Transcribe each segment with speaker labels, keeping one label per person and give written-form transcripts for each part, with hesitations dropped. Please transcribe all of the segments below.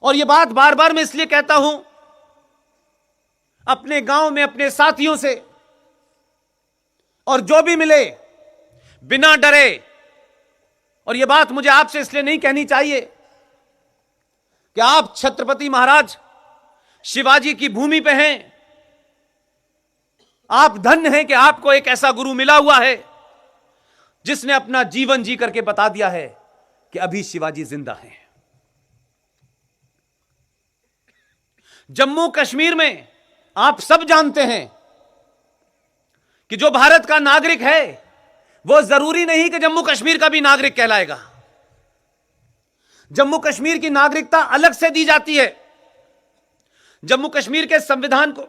Speaker 1: और यह बात बार बार मैं इसलिए कहता हूं, अपने गांव में अपने साथियों से, और जो भी मिले बिना डरे, और यह बात मुझे आपसे इसलिए नहीं कहनी चाहिए कि आप छत्रपति महाराज शिवाजी की भूमि पे हैं, आप धन्य हैं कि आपको एक ऐसा गुरु मिला हुआ है जिसने अपना जीवन जी करके बता दिया है कि अभी शिवाजी जिंदा हैं। जम्मू कश्मीर में आप सब जानते हैं कि जो भारत का नागरिक है वो जरूरी नहीं कि जम्मू कश्मीर का भी नागरिक कहलाएगा। जम्मू कश्मीर की नागरिकता अलग से दी जाती है, जम्मू कश्मीर के संविधान को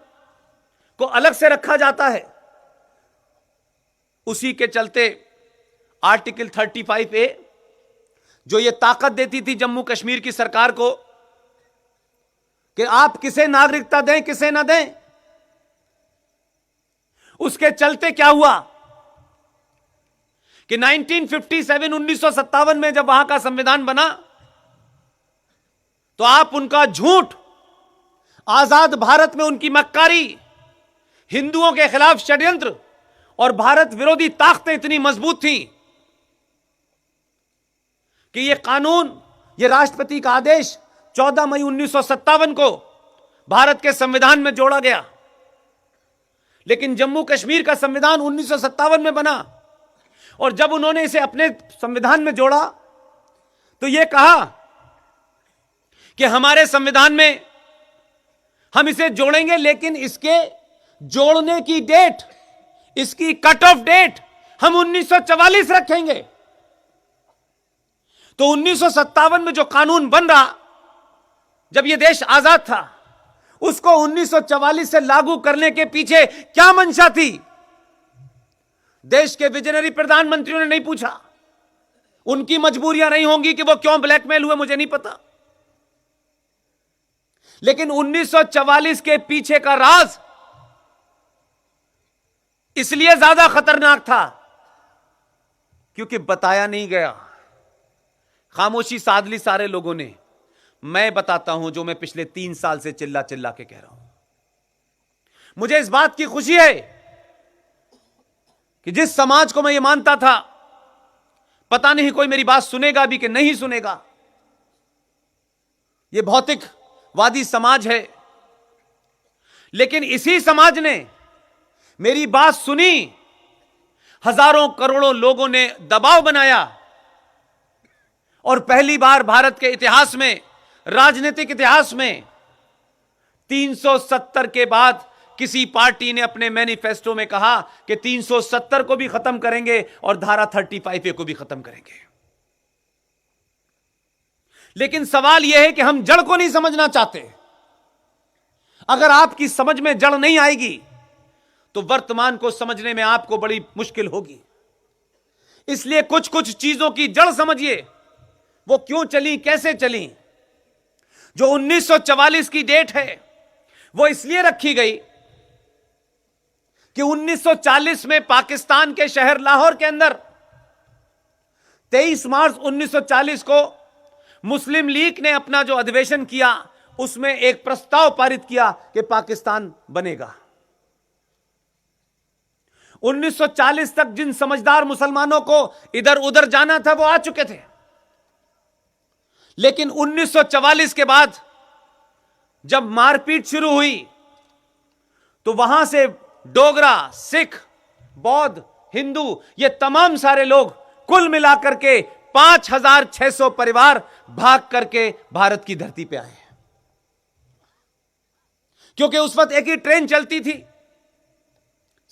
Speaker 1: अलग से रखा जाता है। उसी के चलते आर्टिकल 35A जो ये ताकत देती थी जम्मू कश्मीर की सरकार को कि आप किसे नागरिकता दें किसे ना दें, उसके चलते क्या हुआ कि 1957 में जब वहां का संविधान बना तो आप उनका झूठ, आजाद भारत में उनकी मक्कारी, हिंदुओं के खिलाफ षड्यंत्र और भारत विरोधी ताकतें इतनी मजबूत थीं कि यह कानून, यह राष्ट्रपति का आदेश 14 मई 1957 को भारत के संविधान में जोड़ा गया। लेकिन जम्मू कश्मीर का संविधान 1957 में बना और जब उन्होंने इसे अपने संविधान में जोड़ा तो यह कहा कि हमारे संविधान में हम इसे जोड़ेंगे, लेकिन इसके जोड़ने की डेट, इसकी कट ऑफ डेट हम 1944 रखेंगे। तो 1957 में जो कानून बन रहा, जब यह देश आजाद था, उसको 1944 से लागू करने के पीछे क्या मंशा थी? देश के विजनरी प्रधानमंत्रियों ने नहीं पूछा। उनकी मजबूरियां नहीं होंगी कि वो क्यों ब्लैकमेल हुए, मुझे नहीं पता। लेकिन 1944 के पीछे का राज इसलिए ज्यादा खतरनाक था क्योंकि बताया नहीं गया, खामोशी साध ली सारे लोगों ने। मैं बताता हूं जो मैं पिछले 3 साल से चिल्ला चिल्ला के कह रहा हूं। मुझे इस बात की खुशी है कि जिस समाज को मैं ये मानता था, पता नहीं कोई मेरी बात सुनेगा भी कि नहीं सुनेगा, यह भौतिकवादी समाज है, लेकिन इसी समाज ने मेरी बात सुनी। हजारों करोड़ों लोगों ने दबाव बनाया और पहली बार भारत के इतिहास में, राजनीतिक इतिहास में 370 के बाद किसी पार्टी ने अपने मैनिफेस्टो में कहा कि 370 को भी खत्म करेंगे और धारा 35A को भी खत्म करेंगे। लेकिन सवाल यह है कि हम जड़ को नहीं समझना चाहते। अगर आपकी समझ में जड़ नहीं आएगी तो वर्तमान को समझने में आपको बड़ी मुश्किल होगी। इसलिए कुछ कुछ चीजों की जड़ समझिए, वो क्यों चली, कैसे चली। जो 1944 की डेट है वो इसलिए रखी गई कि 1940 में पाकिस्तान के शहर लाहौर के अंदर 23 मार्च 1940 को मुस्लिम लीग ने अपना जो अधिवेशन किया, उसमें एक प्रस्ताव पारित किया कि पाकिस्तान बनेगा। 1940 तक जिन समझदार मुसलमानों को इधर उधर जाना था वो आ चुके थे, लेकिन 1944 के बाद जब मारपीट शुरू हुई तो वहां से डोगरा, सिख, बौद्ध, हिंदू, ये तमाम सारे लोग कुल मिलाकर के 5600 परिवार भाग करके भारत की धरती पे आए। क्योंकि उस वक्त एक ही ट्रेन चलती थी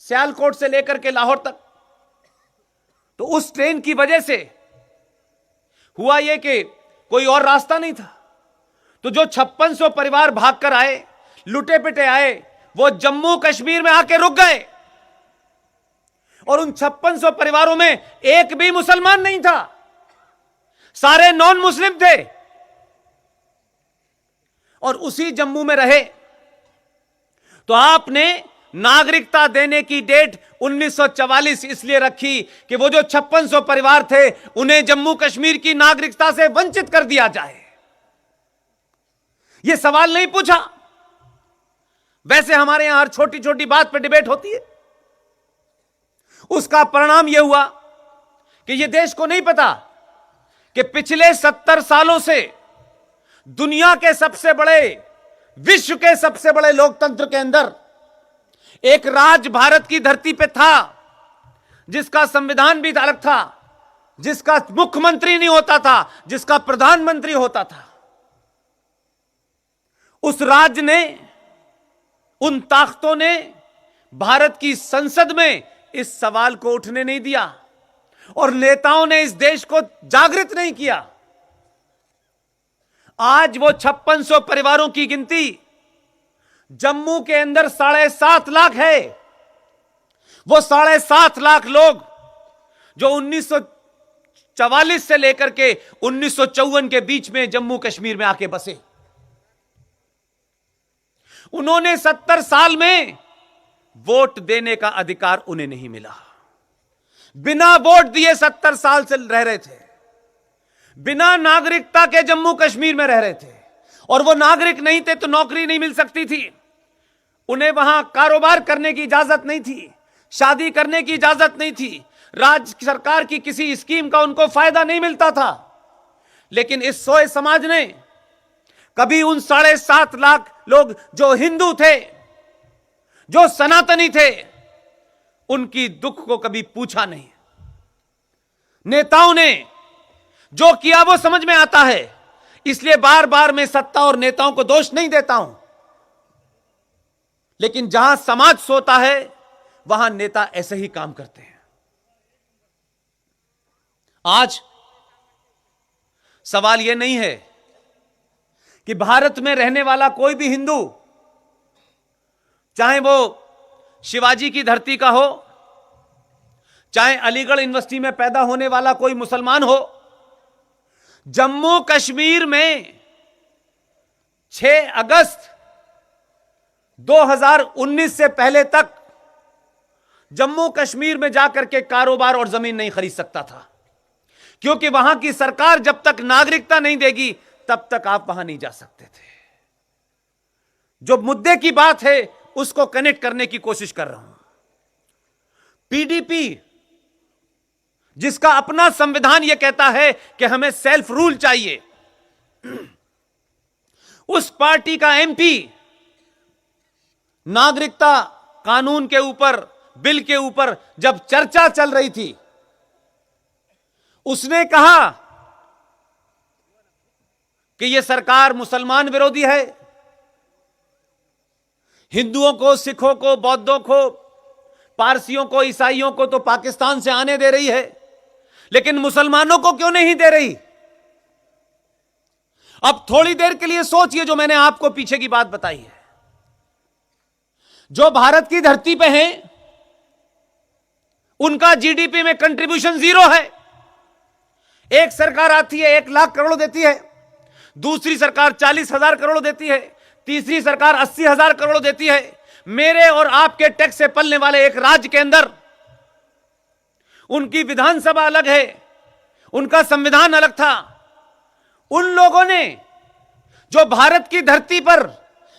Speaker 1: सियालकोट से लेकर के लाहौर तक। तो उस ट्रेन की वजह से हुआ यह कि कोई और रास्ता नहीं था। तो जो 5600 परिवार भागकर आए, लुटे पिटे आए, वो जम्मू कश्मीर में आके रुक गए। और उन 5600 परिवारों में एक भी मुसलमान नहीं था, सारे नॉन मुस्लिम थे और उसी जम्मू में रहे। तो आपने नागरिकता देने की डेट 1944 इसलिए रखी कि वो जो 5600 परिवार थे उन्हें जम्मू कश्मीर की नागरिकता से वंचित कर दिया जाए। यह सवाल नहीं पूछा। वैसे हमारे यहां हर छोटी छोटी बात पर डिबेट होती है। उसका परिणाम यह हुआ कि यह देश को नहीं पता कि पिछले 70 सालों से दुनिया के सबसे बड़े, विश्व के सबसे बड़े लोकतंत्र के अंदर एक राज भारत की धरती पे था, जिसका संविधान भी अलग था, जिसका मुख्यमंत्री नहीं होता था, जिसका प्रधानमंत्री होता था। उस राज्य ने, उन ताकतों ने भारत की संसद में इस सवाल को उठने नहीं दिया और नेताओं ने इस देश को जागृत नहीं किया। आज वो 5600 परिवारों की गिनती जम्मू के अंदर 7.5 लाख है। वो 7.5 लाख लोग जो 1944 से लेकर के 1954 के बीच में जम्मू कश्मीर में आके बसे, उन्होंने 70 साल में वोट देने का अधिकार उन्हें नहीं मिला। बिना वोट दिए 70 साल से रह रहे थे, बिना नागरिकता के जम्मू कश्मीर में रह रहे थे, और वो नागरिक नहीं थे तो नौकरी नहीं मिल सकती थी, उन्हें वहां कारोबार करने की इजाजत नहीं थी, शादी करने की इजाजत नहीं थी, राज्य सरकार की किसी स्कीम का उनको फायदा नहीं मिलता था। लेकिन इस सोए समाज ने कभी उन 7.5 लाख लोग जो हिंदू थे, जो सनातनी थे, उनकी दुख को कभी पूछा नहीं। नेताओं ने जो किया वो समझ में आता है, इसलिए बार बार मैं सत्ता और नेताओं को दोष नहीं देता हूं, लेकिन जहां समाज सोता है वहां नेता ऐसे ही काम करते हैं। आज सवाल यह नहीं है कि भारत में रहने वाला कोई भी हिंदू, चाहे वो शिवाजी की धरती का हो, चाहे अलीगढ़ यूनिवर्सिटी में पैदा होने वाला कोई मुसलमान हो, जम्मू कश्मीर में 6 अगस्त 2019 से पहले तक जम्मू कश्मीर में जाकर के कारोबार और जमीन नहीं खरीद सकता था, क्योंकि वहां की सरकार जब तक नागरिकता नहीं देगी तब तक आप वहां नहीं जा सकते थे। जो मुद्दे की बात है उसको कनेक्ट करने की कोशिश कर रहा हूं। पीडीपी, जिसका अपना संविधान यह कहता है कि हमें सेल्फ रूल चाहिए, उस पार्टी का एमपी नागरिकता कानून के ऊपर, बिल के ऊपर जब चर्चा चल रही थी, उसने कहा कि यह सरकार मुसलमान विरोधी है, हिंदुओं को, सिखों को, बौद्धों को, पारसियों को, ईसाइयों को तो पाकिस्तान से आने दे रही है, लेकिन मुसलमानों को क्यों नहीं दे रही। अब थोड़ी देर के लिए सोचिए जो मैंने आपको पीछे की बात बताई है। जो भारत की धरती पे हैं, उनका जीडीपी में कंट्रीब्यूशन 0 है। एक सरकार आती है 1 लाख करोड़ देती है, दूसरी सरकार 40,000 करोड़ देती है, तीसरी सरकार 80,000 करोड़ देती है। मेरे और आपके टैक्स से पलने वाले एक राज्य के अंदर उनकी विधानसभा अलग है, उनका संविधान अलग था। उन लोगों ने जो भारत की धरती पर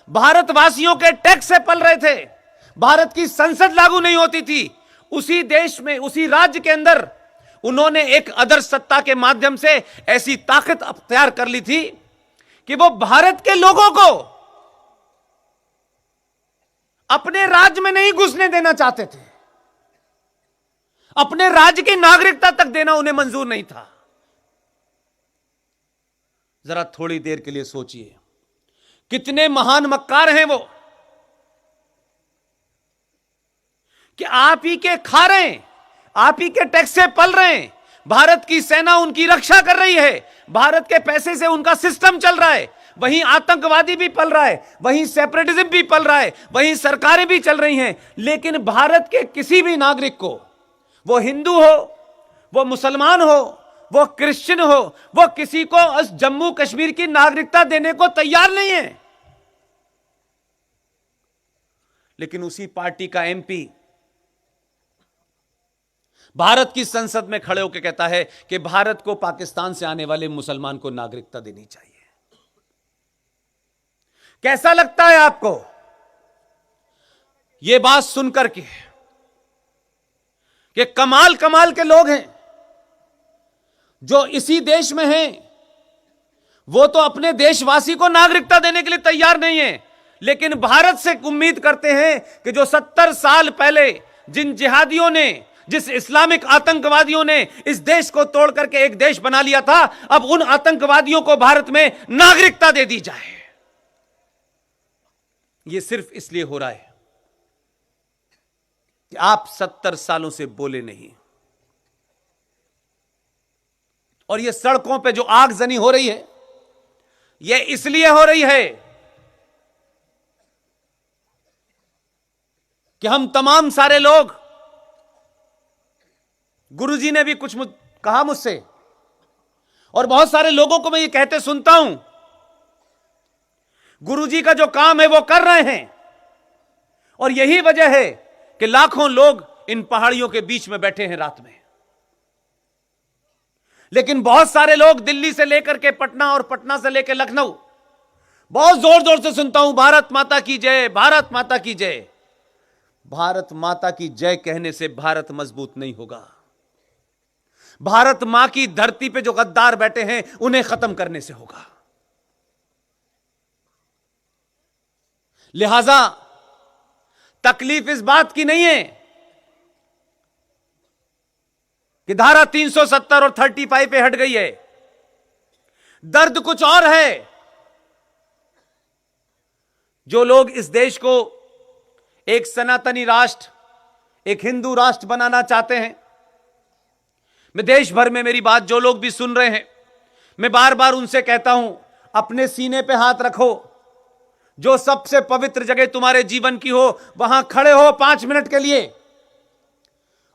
Speaker 1: भारतवासियों के टैक्स से पल रहे थे, भारत की संसद लागू नहीं होती थी, उसी देश में, उसी राज्य के अंदर उन्होंने एक आदर्श सत्ता के माध्यम से ऐसी ताकत अख्तियार कर ली थी कि वो भारत के लोगों को अपने राज्य में नहीं घुसने देना चाहते थे, अपने राज्य की नागरिकता तक देना उन्हें मंजूर नहीं था। जरा थोड़ी देर के लिए सोचिए, कितने महान मक्कार हैं वो, कि आप ही के खा रहे हैं, आप ही के टैक्स से पल रहे हैं, भारत की सेना उनकी रक्षा कर रही है, भारत के पैसे से उनका सिस्टम चल रहा है, वहीं आतंकवादी भी पल रहा है, वहीं सेपरेटिज्म भी पल रहा है, वहीं सरकारें भी चल रही हैं, लेकिन भारत के किसी भी नागरिक को, वो हिंदू हो, वो मुसलमान हो, वो क्रिश्चियन हो, वो किसी को उस जम्मू कश्मीर की नागरिकता देने को तैयार नहीं है। लेकिन उसी पार्टी का एमपी भारत की संसद में खड़े होकर कहता है कि भारत को पाकिस्तान से आने वाले मुसलमान को नागरिकता देनी चाहिए। कैसा लगता है आपको यह बात सुनकर के कि कमाल कमाल के लोग हैं जो इसी देश में हैं, वो तो अपने देशवासी को नागरिकता देने के लिए तैयार नहीं है, लेकिन भारत से उम्मीद करते हैं कि जो 70 साल पहले जिन जिहादियों ने, जिस इस्लामिक आतंकवादियों ने इस देश को तोड़ करके एक देश बना लिया था, अब उन आतंकवादियों को भारत में नागरिकता दे दी जाए। यह सिर्फ इसलिए हो रहा है कि आप 70 सालों से बोले नहीं, और यह सड़कों पे जो आगजनी हो रही है, यह इसलिए हो रही है कि हम तमाम सारे लोग, गुरुजी ने भी कुछ कहा मुझसे, और बहुत सारे लोगों को मैं ये कहते सुनता हूं, गुरुजी का जो काम है वो कर रहे हैं, और यही वजह है कि लाखों लोग इन पहाड़ियों के बीच में बैठे हैं रात में। लेकिन बहुत सारे लोग दिल्ली से लेकर के पटना और पटना से लेकर लखनऊ बहुत जोर जोर से सुनता हूं, भारत माता की जय, भारत माता की जय। भारत माता की जय कहने से भारत मजबूत नहीं होगा। भारत मां की धरती पे जो गद्दार बैठे हैं उन्हें खत्म करने से होगा। लिहाजा तकलीफ इस बात की नहीं है कि धारा 370 और 35 पे हट गई है, दर्द कुछ और है। जो लोग इस देश को एक सनातनी राष्ट्र, एक हिंदू राष्ट्र बनाना चाहते हैं, मैं देश भर में मेरी बात जो लोग भी सुन रहे हैं, मैं बार बार उनसे कहता हूं, अपने सीने पे हाथ रखो, जो सबसे पवित्र जगह तुम्हारे जीवन की हो वहां खड़े हो 5 मिनट के लिए,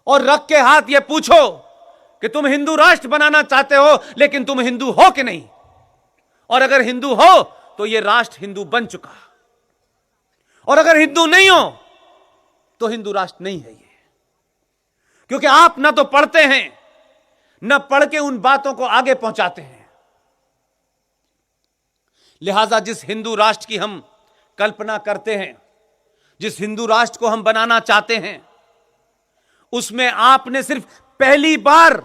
Speaker 1: और रख के हाथ ये पूछो कि तुम हिंदू राष्ट्र बनाना चाहते हो, लेकिन तुम हिंदू हो कि नहीं, और अगर हिंदू हो तो ये राष्ट्र हिंदू बन चुका, और अगर हिंदू नहीं हो तो हिंदू राष्ट्र नहीं है ये। क्योंकि आप ना तो पढ़ते हैं, ना पढ़ के उन बातों को आगे पहुंचाते हैं। लिहाजा जिस हिंदू राष्ट्र की हम कल्पना करते हैं, जिस हिंदू राष्ट्र को हम बनाना चाहते हैं, उसमें आपने सिर्फ पहली बार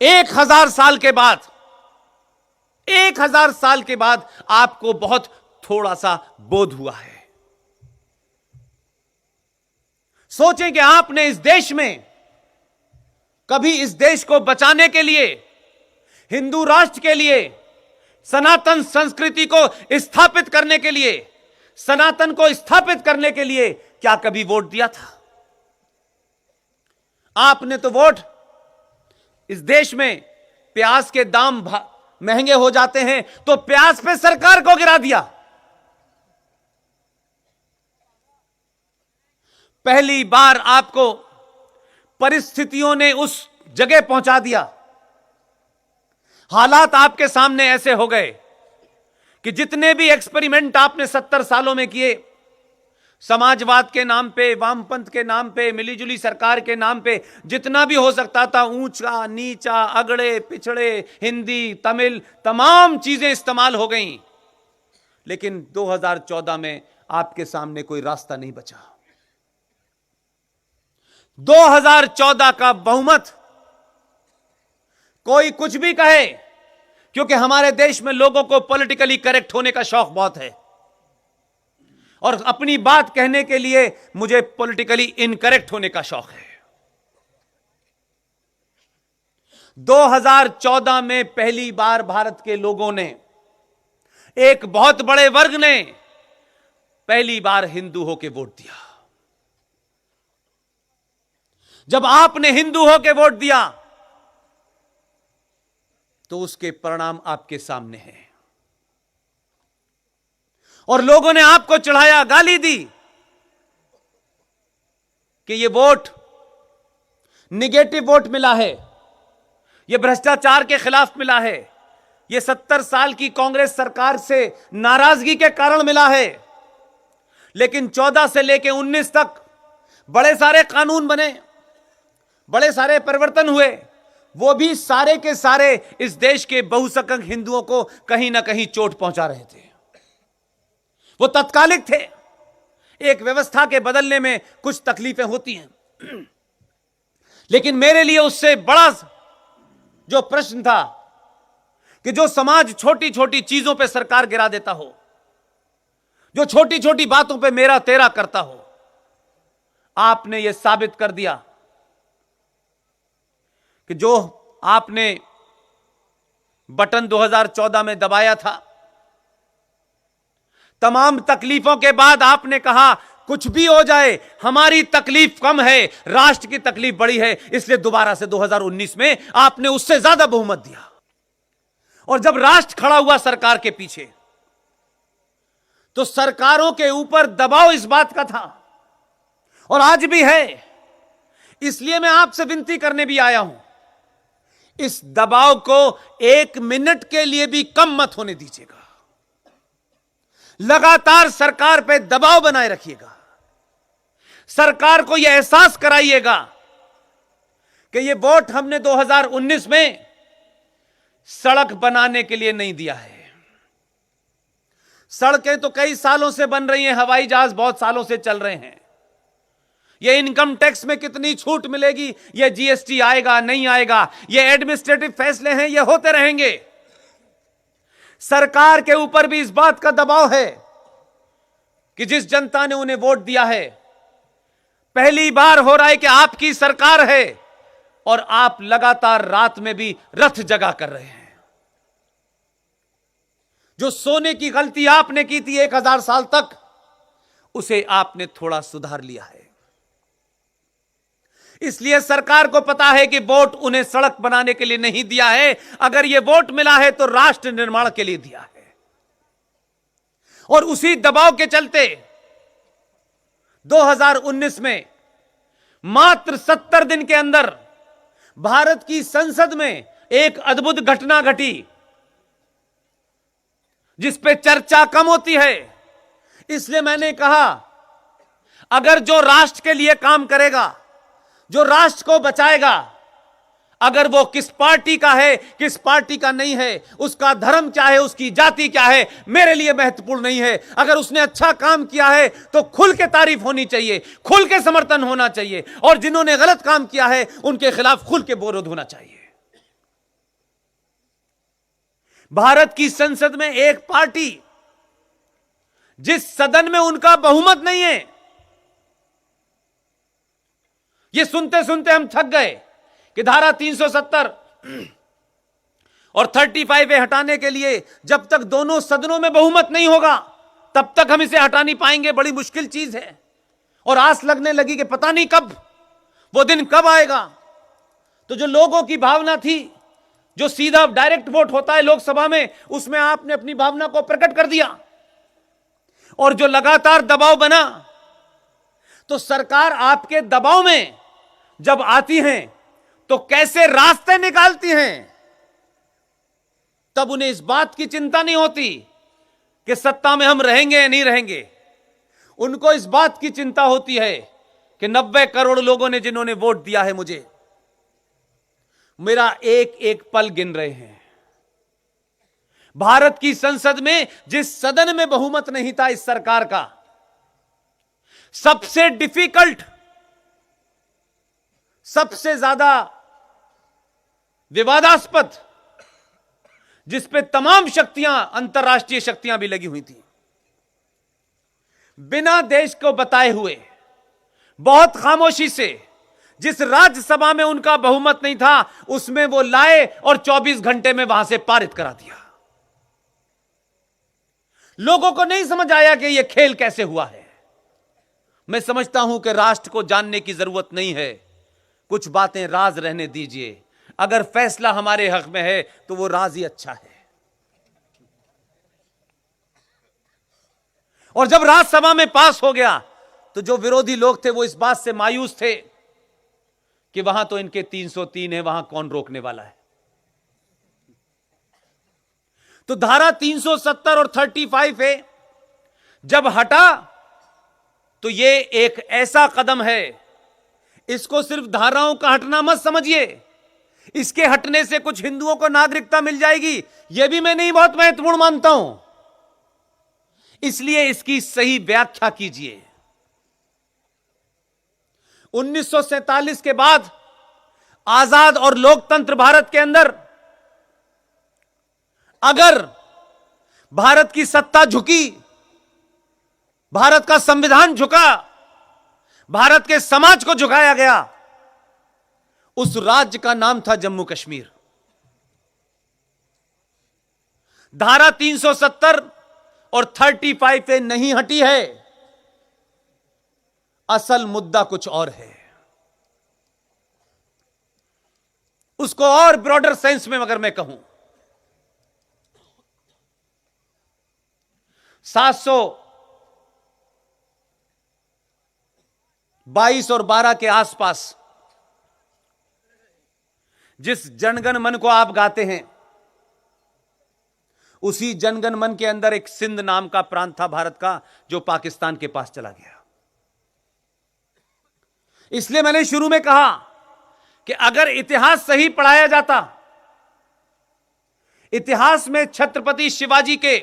Speaker 1: 1000 साल के बाद, 1000 साल के बाद आपको बहुत थोड़ा सा बोध हुआ है। सोचें कि आपने इस देश में कभी इस देश को बचाने के लिए, हिंदू राष्ट्र के लिए, सनातन संस्कृति को स्थापित करने के लिए, सनातन को स्थापित करने के लिए क्या कभी वोट दिया था? आपने तो वोट, इस देश में प्याज के दाम महंगे हो जाते हैं तो प्याज पे सरकार को गिरा दिया। पहली बार आपको परिस्थितियों ने उस जगह पहुंचा दिया, हालात आपके सामने ऐसे हो गए कि जितने भी एक्सपेरिमेंट आपने 70 सालों में किए, समाजवाद के नाम पे, वामपंथ के नाम पे, मिलीजुली सरकार के नाम पे, जितना भी हो सकता था, ऊंचा नीचा, अगड़े पिछड़े, हिंदी तमिल, तमाम चीजें इस्तेमाल हो गईं, लेकिन 2014 में आपके सामने कोई रास्ता नहीं बचा। 2014 का बहुमत, कोई कुछ भी कहे, क्योंकि हमारे देश में लोगों को पॉलिटिकली करेक्ट होने का शौक बहुत है, और अपनी बात कहने के लिए मुझे पॉलिटिकली इनकरेक्ट होने का शौक है। 2014 में पहली बार भारत के लोगों ने, एक बहुत बड़े वर्ग ने पहली बार हिंदू होकर वोट दिया। जब आपने हिंदू होकर वोट दिया तो उसके परिणाम आपके सामने हैं, और लोगों ने आपको चढ़ाया, गाली दी कि यह वोट निगेटिव वोट मिला है, यह भ्रष्टाचार के खिलाफ मिला है, यह 70 साल की कांग्रेस सरकार से नाराजगी के कारण मिला है। लेकिन 14 से लेकर 19 तक बड़े सारे कानून बने, बड़े सारे परिवर्तन हुए, वो भी सारे के सारे इस देश के बहुसंख्यक हिंदुओं को कहीं ना कहीं चोट पहुंचा रहे थे। वो तत्कालिक थे। एक व्यवस्था के बदलने में कुछ तकलीफें होती हैं, लेकिन मेरे लिए उससे बड़ा जो प्रश्न था कि जो समाज छोटी छोटी चीजों पे सरकार गिरा देता हो, जो छोटी छोटी बातों पे मेरा तेरा करता हो, आपने यह साबित कर दिया कि जो आपने बटन 2014 में दबाया था, तमाम तकलीफों के बाद आपने कहा कुछ भी हो जाए हमारी तकलीफ कम है, राष्ट्र की तकलीफ बड़ी है, इसलिए दोबारा से 2019 में आपने उससे ज्यादा बहुमत दिया। और जब राष्ट्र खड़ा हुआ सरकार के पीछे, तो सरकारों के ऊपर दबाव इस बात का था और आज भी है। इसलिए मैं आपसे विनती करने भी आया हूं, इस दबाव को 1 मिनट के लिए भी कम मत होने दीजिएगा। लगातार सरकार पे दबाव बनाए रखिएगा। सरकार को यह एहसास कराइएगा कि यह वोट हमने 2019 में सड़क बनाने के लिए नहीं दिया है। सड़कें तो कई सालों से बन रही हैं, हवाई जहाज बहुत सालों से चल रहे हैं। यह इनकम टैक्स में कितनी छूट मिलेगी, यह जीएसटी आएगा नहीं आएगा, यह एडमिनिस्ट्रेटिव फैसले हैं, यह होते रहेंगे। सरकार के ऊपर भी इस बात का दबाव है कि जिस जनता ने उन्हें वोट दिया है, पहली बार हो रहा है कि आपकी सरकार है और आप लगातार रात में भी रथ जगा कर रहे हैं। जो सोने की गलती आपने की थी 1000 साल तक, उसे आपने थोड़ा सुधार लिया है। इसलिए सरकार को पता है कि वोट उन्हें सड़क बनाने के लिए नहीं दिया है, अगर यह वोट मिला है तो राष्ट्र निर्माण के लिए दिया है। और उसी दबाव के चलते 2019 में मात्र 70 दिन के अंदर भारत की संसद में एक अद्भुत घटना घटी, जिस पे चर्चा कम होती है। इसलिए मैंने कहा, अगर जो राष्ट्र के लिए काम करेगा, जो राष्ट्र को बचाएगा, अगर वो किस पार्टी का है किस पार्टी का नहीं है, उसका धर्म क्या है, उसकी जाति क्या है, मेरे लिए महत्वपूर्ण नहीं है। अगर उसने अच्छा काम किया है तो खुल के तारीफ होनी चाहिए, खुल के समर्थन होना चाहिए, और जिन्होंने गलत काम किया है उनके खिलाफ खुल के विरोध होना चाहिए। भारत की संसद में एक पार्टी, जिस सदन में उनका बहुमत नहीं है, यह सुनते सुनते हम थक गए कि धारा 370 और 35A हटाने के लिए जब तक दोनों सदनों में बहुमत नहीं होगा तब तक हम इसे हटा नहीं पाएंगे, बड़ी मुश्किल चीज है। और आस लगने लगी कि पता नहीं कब वो दिन कब आएगा। तो जो लोगों की भावना थी, जो सीधा डायरेक्ट वोट होता है लोकसभा में, उसमें आपने अपनी भावना को प्रकट कर दिया। और जो लगातार दबाव बना, तो सरकार आपके दबाव में जब आती हैं तो कैसे रास्ते निकालती हैं, तब उन्हें इस बात की चिंता नहीं होती कि सत्ता में हम रहेंगे या नहीं रहेंगे। उनको इस बात की चिंता होती है कि 90 करोड़ लोगों ने जिन्होंने वोट दिया है मुझे, मेरा एक एक पल गिन रहे हैं। भारत की संसद में जिस सदन में बहुमत नहीं था इस सरकार का, सबसे डिफिकल्ट, सबसे ज्यादा विवादास्पद, जिस पे तमाम शक्तियां, अंतर्राष्ट्रीय शक्तियां भी लगी हुई थी, बिना देश को बताए हुए बहुत खामोशी से जिस राज्यसभा में उनका बहुमत नहीं था उसमें वो लाए और 24 घंटे में वहां से पारित करा दिया। लोगों को नहीं समझ आया कि यह खेल कैसे हुआ है। मैं समझता हूं कि राष्ट्र को जानने की जरूरत नहीं है, कुछ बातें राज रहने दीजिए। अगर फैसला हमारे हक में है तो वो राज ही अच्छा है। और जब राज्यसभा में पास हो गया तो जो विरोधी लोग थे वो इस बात से मायूस थे कि वहां तो इनके 303 है, वहां कौन रोकने वाला है। तो धारा 370 और 35A जब हटा तो ये एक ऐसा कदम है, इसको सिर्फ धाराओं का हटना मत समझिए। इसके हटने से कुछ हिंदुओं को नागरिकता मिल जाएगी, यह भी मैं नहीं बहुत महत्वपूर्ण मानता हूं। इसलिए इसकी सही व्याख्या कीजिए। 1947 के बाद आजाद और लोकतंत्र भारत के अंदर अगर भारत की सत्ता झुकी, भारत का संविधान झुका, भारत के समाज को झुकाया गया, उस राज्य का नाम था जम्मू कश्मीर। धारा 370 और 35A नहीं हटी है। असल मुद्दा कुछ और है। उसको और ब्रॉडर सेंस में अगर मैं कहूं, 722 और 12 के आसपास जिस जनगण मन को आप गाते हैं, उसी जनगण मन के अंदर एक सिंध नाम का प्रांत था भारत का, जो पाकिस्तान के पास चला गया। इसलिए मैंने शुरू में कहा कि अगर इतिहास सही पढ़ाया जाता, इतिहास में छत्रपति शिवाजी के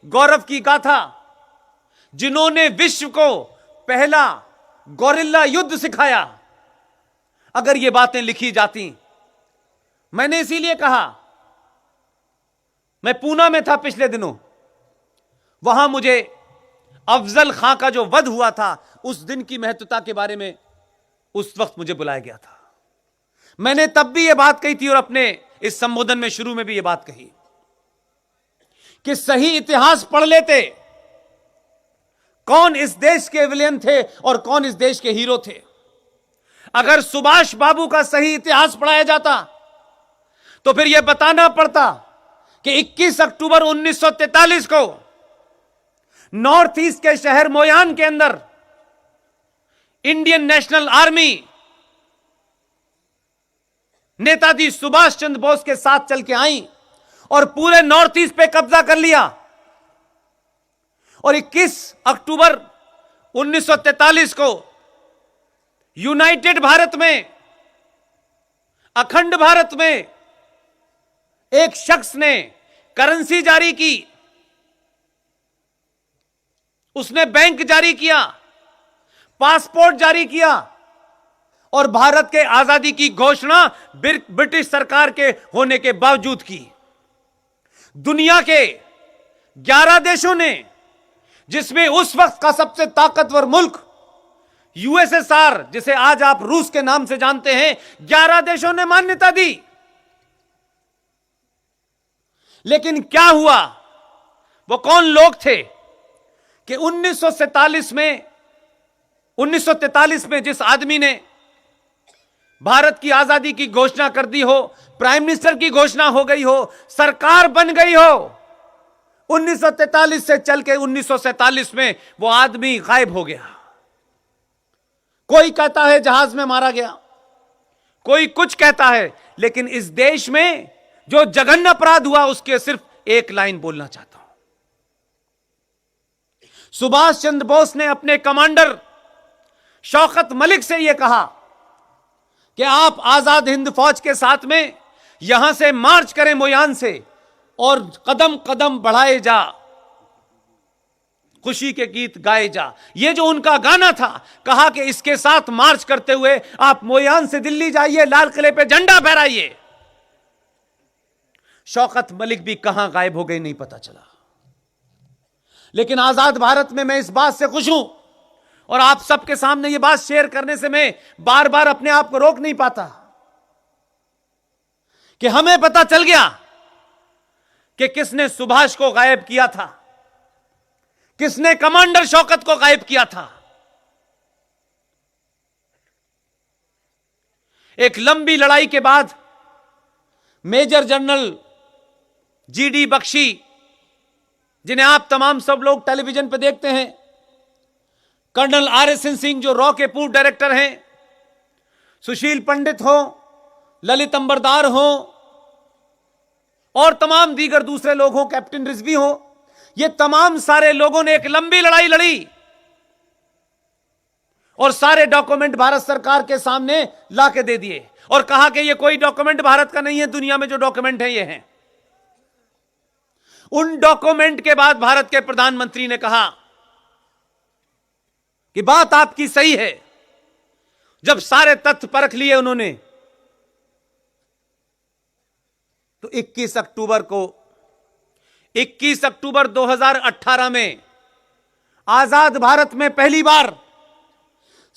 Speaker 1: गौरव की गाथा, जिन्होंने विश्व को पहला गोरिल्ला युद्ध सिखाया, अगर ये बातें लिखी जाती। मैंने इसीलिए कहा, मैं पूना में था पिछले दिनों, वहां मुझे अफजल खां का जो वध हुआ था, उस दिन की महत्वता के बारे में उस वक्त मुझे बुलाया गया था। मैंने तब भी यह बात कही थी और अपने इस संबोधन में शुरू में भी यह बात कही कि सही इतिहास पढ़ लेते, कौन इस देश के विलेन थे और कौन इस देश के हीरो थे। अगर सुभाष बाबू का सही इतिहास पढ़ाया जाता तो फिर यह बताना पड़ता कि 21 अक्टूबर 1943 को नॉर्थ ईस्ट के शहर मोयान के अंदर Indian National Army Netaji Subhash Chandra Bose के साथ चल के आई और पूरे नॉर्थ ईस्ट पे कब्जा कर लिया। और 21 अक्टूबर 1943 को यूनाइटेड भारत में, अखंड भारत में एक शख्स ने करेंसी जारी की, उसने बैंक जारी किया, पासपोर्ट जारी किया और भारत के आजादी की घोषणा ब्रिटिश सरकार के होने के बावजूद की। दुनिया के 11 देशों ने, जिसमें उस वक्त का सबसे ताकतवर मुल्क यूएसएसआर, जिसे आज आप रूस के नाम से जानते हैं, 11 देशों ने मान्यता दी। लेकिन क्या हुआ? वो कौन लोग थे कि 1943 में जिस आदमी ने भारत की आजादी की घोषणा कर दी हो, प्राइम मिनिस्टर की घोषणा हो गई हो, सरकार बन गई हो, 1943 से चल के 1947 में वो आदमी गायब हो गया। कोई कहता है जहाज में मारा गया, कोई कुछ कहता है, लेकिन इस देश में जो जघन्य अपराध हुआ उसके सिर्फ एक लाइन बोलना चाहता हूं। सुभाष चंद्र बोस ने अपने कमांडर शौकत मलिक से यह कहा कि आप आजाद हिंद फौज के साथ में यहां से मार्च करें मोयान से और कदम कदम बढ़ाए जा, खुशी के गीत गाए जा। यह जो उनका गाना था, कहा कि इसके साथ मार्च करते हुए आप मोयान से दिल्ली जाइए, लाल किले पे झंडा फहराइए। शौकत मलिक भी कहां गायब हो गए नहीं पता चला। लेकिन आजाद भारत में मैं इस बात से खुश हूं और आप सबके सामने यह बात शेयर करने से मैं बार बार अपने आप को रोक नहीं पाता कि हमें पता चल गया कि किसने सुभाष को गायब किया था, किसने कमांडर शौकत को गायब किया था। एक लंबी लड़ाई के बाद मेजर जनरल जीडी बख्शी, जिन्हें आप तमाम सब लोग टेलीविजन पर देखते हैं, कर्नल RSN सिंह जो रॉ के पूर्व डायरेक्टर हैं, सुशील पंडित हो, ललित अंबरदार हो और तमाम दीगर दूसरे लोग हो, कैप्टन रिजवी हो, ये तमाम सारे लोगों ने एक लंबी लड़ाई लड़ी और सारे डॉक्यूमेंट भारत सरकार के सामने ला के दे दिए और कहा कि ये कोई डॉक्यूमेंट भारत का नहीं है, दुनिया में जो डॉक्यूमेंट है ये हैं। उन डॉक्यूमेंट के बाद भारत के प्रधानमंत्री ने कहा कि बात आपकी सही है। जब सारे तथ्य परख लिए उन्होंने, तो 21 अक्टूबर 2018 में आजाद भारत में पहली बार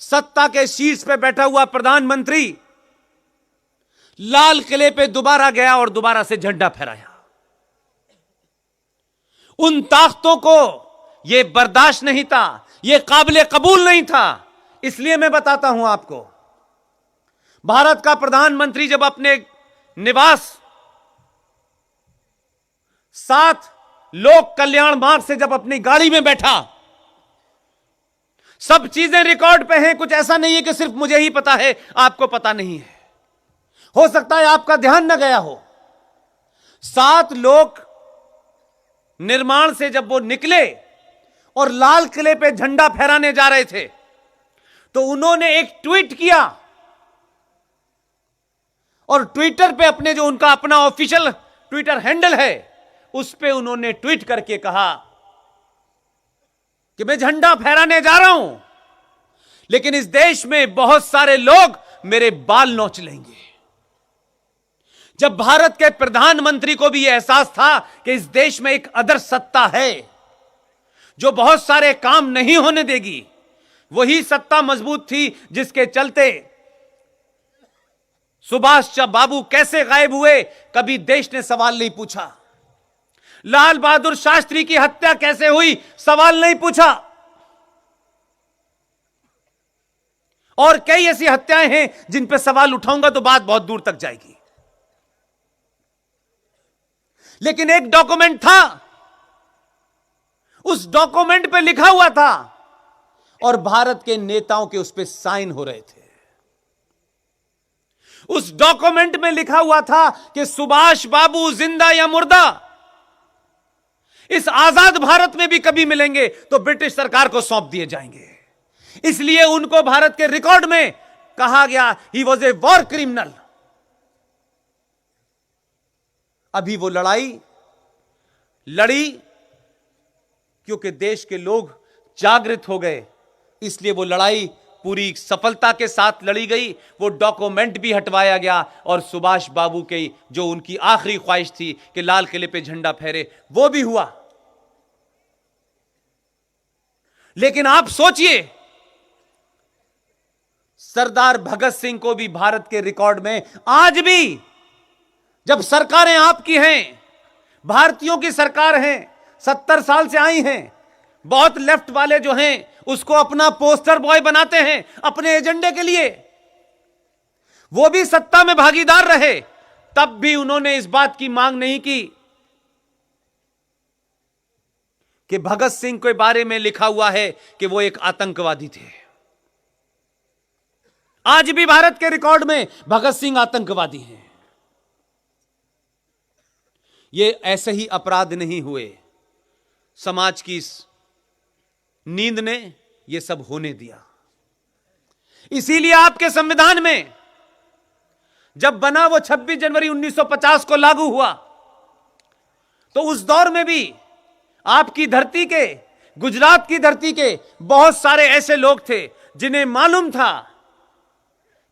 Speaker 1: सत्ता के शीर्ष पे बैठा हुआ प्रधानमंत्री लाल किले पे दोबारा गया और दोबारा से झंडा फहराया। उन ताकतों को यह बर्दाश्त नहीं था, यह काबिले कबूल नहीं था। इसलिए मैं बताता हूं आपको, भारत का प्रधानमंत्री जब अपने निवास 7 लोक कल्याण मार्ग से जब अपनी गाड़ी में बैठा, सब चीजें रिकॉर्ड पे हैं। कुछ ऐसा नहीं है कि सिर्फ मुझे ही पता है, आपको पता नहीं है। हो सकता है आपका ध्यान न गया हो। 7 लोक निर्माण से जब वो निकले और लाल किले पे झंडा फहराने जा रहे थे, तो उन्होंने एक ट्वीट किया और ट्विटर पे अपने जो उनका अपना ऑफिशियल ट्विटर हैंडल है, उस पे उन्होंने ट्वीट करके कहा कि मैं झंडा फहराने जा रहा हूं, लेकिन इस देश में बहुत सारे लोग मेरे बाल नोच लेंगे। जब भारत के प्रधानमंत्री को भी यह एहसास था कि इस देश में एक अदर सत्ता है जो बहुत सारे काम नहीं होने देगी, वही सत्ता मजबूत थी जिसके चलते सुभाष बाबू कैसे गायब हुए, कभी देश ने सवाल नहीं पूछा। लाल बहादुर शास्त्री की हत्या कैसे हुई, सवाल नहीं पूछा। और कई ऐसी हत्याएं हैं जिन पर सवाल उठाऊंगा तो बात बहुत दूर तक जाएगी। लेकिन एक डॉक्यूमेंट था, उस डॉक्यूमेंट पे लिखा हुआ था और भारत के नेताओं के उस पे साइन हो रहे थे। उस डॉक्यूमेंट में लिखा हुआ था कि सुभाष बाबू जिंदा या मुर्दा इस आजाद भारत में भी कभी मिलेंगे तो ब्रिटिश सरकार को सौंप दिए जाएंगे। इसलिए उनको भारत के रिकॉर्ड में कहा गया he was a war criminal. अभी वो लड़ाई लड़ी क्योंकि देश के लोग जागृत हो गए, इसलिए वो लड़ाई पूरी सफलता के साथ लड़ी गई। वो डॉक्यूमेंट भी हटवाया गया और सुभाष बाबू की जो उनकी आखिरी ख्वाहिश थी कि लाल किले पे झंडा फहरे, वो भी हुआ। लेकिन आप सोचिए, सरदार भगत सिंह को भी भारत के रिकॉर्ड में आज भी, जब सरकारें आपकी हैं, भारतीयों की सरकार है, 70 साल से आई हैं, बहुत लेफ्ट वाले जो हैं उसको अपना पोस्टर बॉय बनाते हैं अपने एजेंडे के लिए, वो भी सत्ता में भागीदार रहे, तब भी उन्होंने इस बात की मांग नहीं की कि भगत सिंह के बारे में लिखा हुआ है कि वो एक आतंकवादी थे। आज भी भारत के रिकॉर्ड में भगत सिंह आतंकवादी हैं। ये ऐसे ही अपराध नहीं हुए, समाज की इस नींद ने ये सब होने दिया। इसीलिए आपके संविधान में जब बना वो 26 जनवरी 1950 को लागू हुआ, तो उस दौर में भी आपकी धरती के, गुजरात की धरती के बहुत सारे ऐसे लोग थे जिन्हें मालूम था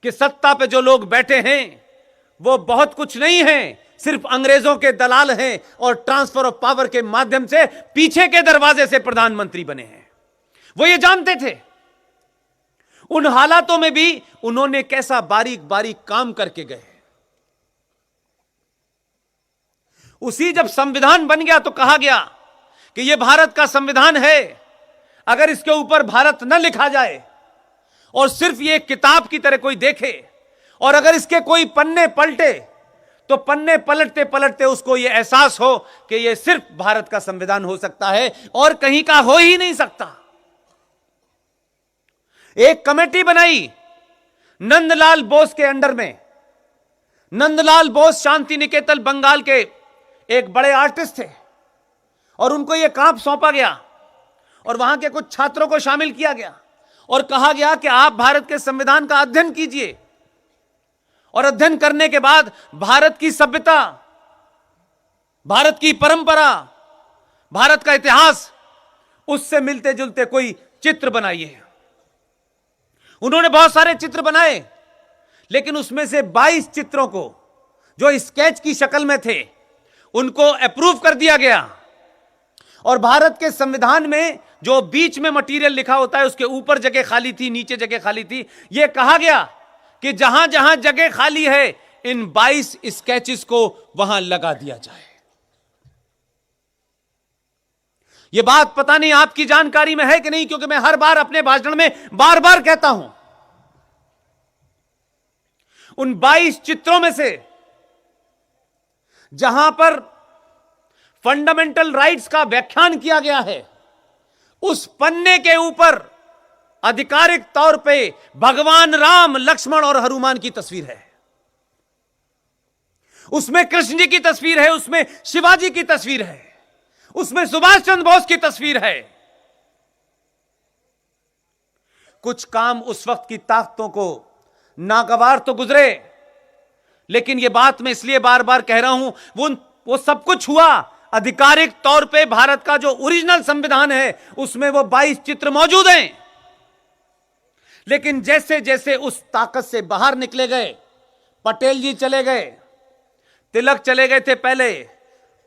Speaker 1: कि सत्ता पे जो लोग बैठे हैं वो बहुत कुछ नहीं है, सिर्फ अंग्रेजों के दलाल हैं और ट्रांसफर ऑफ पावर के माध्यम से पीछे के दरवाजे से प्रधानमंत्री बने हैं। वो ये जानते थे। उन हालातों में भी उन्होंने कैसा बारीक बारीक काम करके गए। उसी जब संविधान बन गया तो कहा गया कि यह भारत का संविधान है, अगर इसके ऊपर भारत न लिखा जाए और सिर्फ ये किताब की तरह कोई देखे, और अगर इसके कोई पन्ने पलटे तो पन्ने पलटते पलटते उसको यह एहसास हो कि यह सिर्फ भारत का संविधान हो सकता है और कहीं का हो ही नहीं सकता। एक कमेटी बनाई नंदलाल बोस के अंडर में। नंदलाल बोस शांति निकेतन बंगाल के एक बड़े आर्टिस्ट थे और उनको यह काम सौंपा गया और वहां के कुछ छात्रों को शामिल किया गया और कहा गया कि आप भारत के संविधान का अध्ययन कीजिए, और अध्ययन करने के बाद भारत की सभ्यता, भारत की परंपरा, भारत का इतिहास, उससे मिलते जुलते कोई चित्र बनाइए। उन्होंने बहुत सारे चित्र बनाए, लेकिन उसमें से 22 चित्रों को जो स्केच की शक्ल में थे उनको अप्रूव कर दिया गया। और भारत के संविधान में जो बीच में मटेरियल लिखा होता है उसके ऊपर जगह खाली थी, नीचे जगह खाली थी। यह कहा गया कि जहां जहां जगह खाली है इन 22 स्केचेस को वहां लगा दिया जाए। यह बात पता नहीं आपकी जानकारी में है कि नहीं, क्योंकि मैं हर बार अपने भाषण में बार बार कहता हूं, उन 22 चित्रों में से जहां पर फंडामेंटल राइट्स का व्याख्यान किया गया है, उस पन्ने के ऊपर आधिकारिक तौर पे भगवान राम, लक्ष्मण और हनुमान की तस्वीर है। उसमें कृष्ण जी की तस्वीर है, उसमें शिवाजी की तस्वीर है, उसमें सुभाष चंद्र बोस की तस्वीर है। कुछ काम उस वक्त की ताकतों को नागवार तो गुजरे, लेकिन यह बात मैं इसलिए बार बार कह रहा हूं, वो सब कुछ हुआ आधिकारिक तौर पे। भारत का जो ओरिजिनल संविधान है उसमें वो 22 चित्र मौजूद हैं, लेकिन जैसे जैसे उस ताकत से बाहर निकले गए, पटेल जी चले गए, तिलक चले गए थे पहले,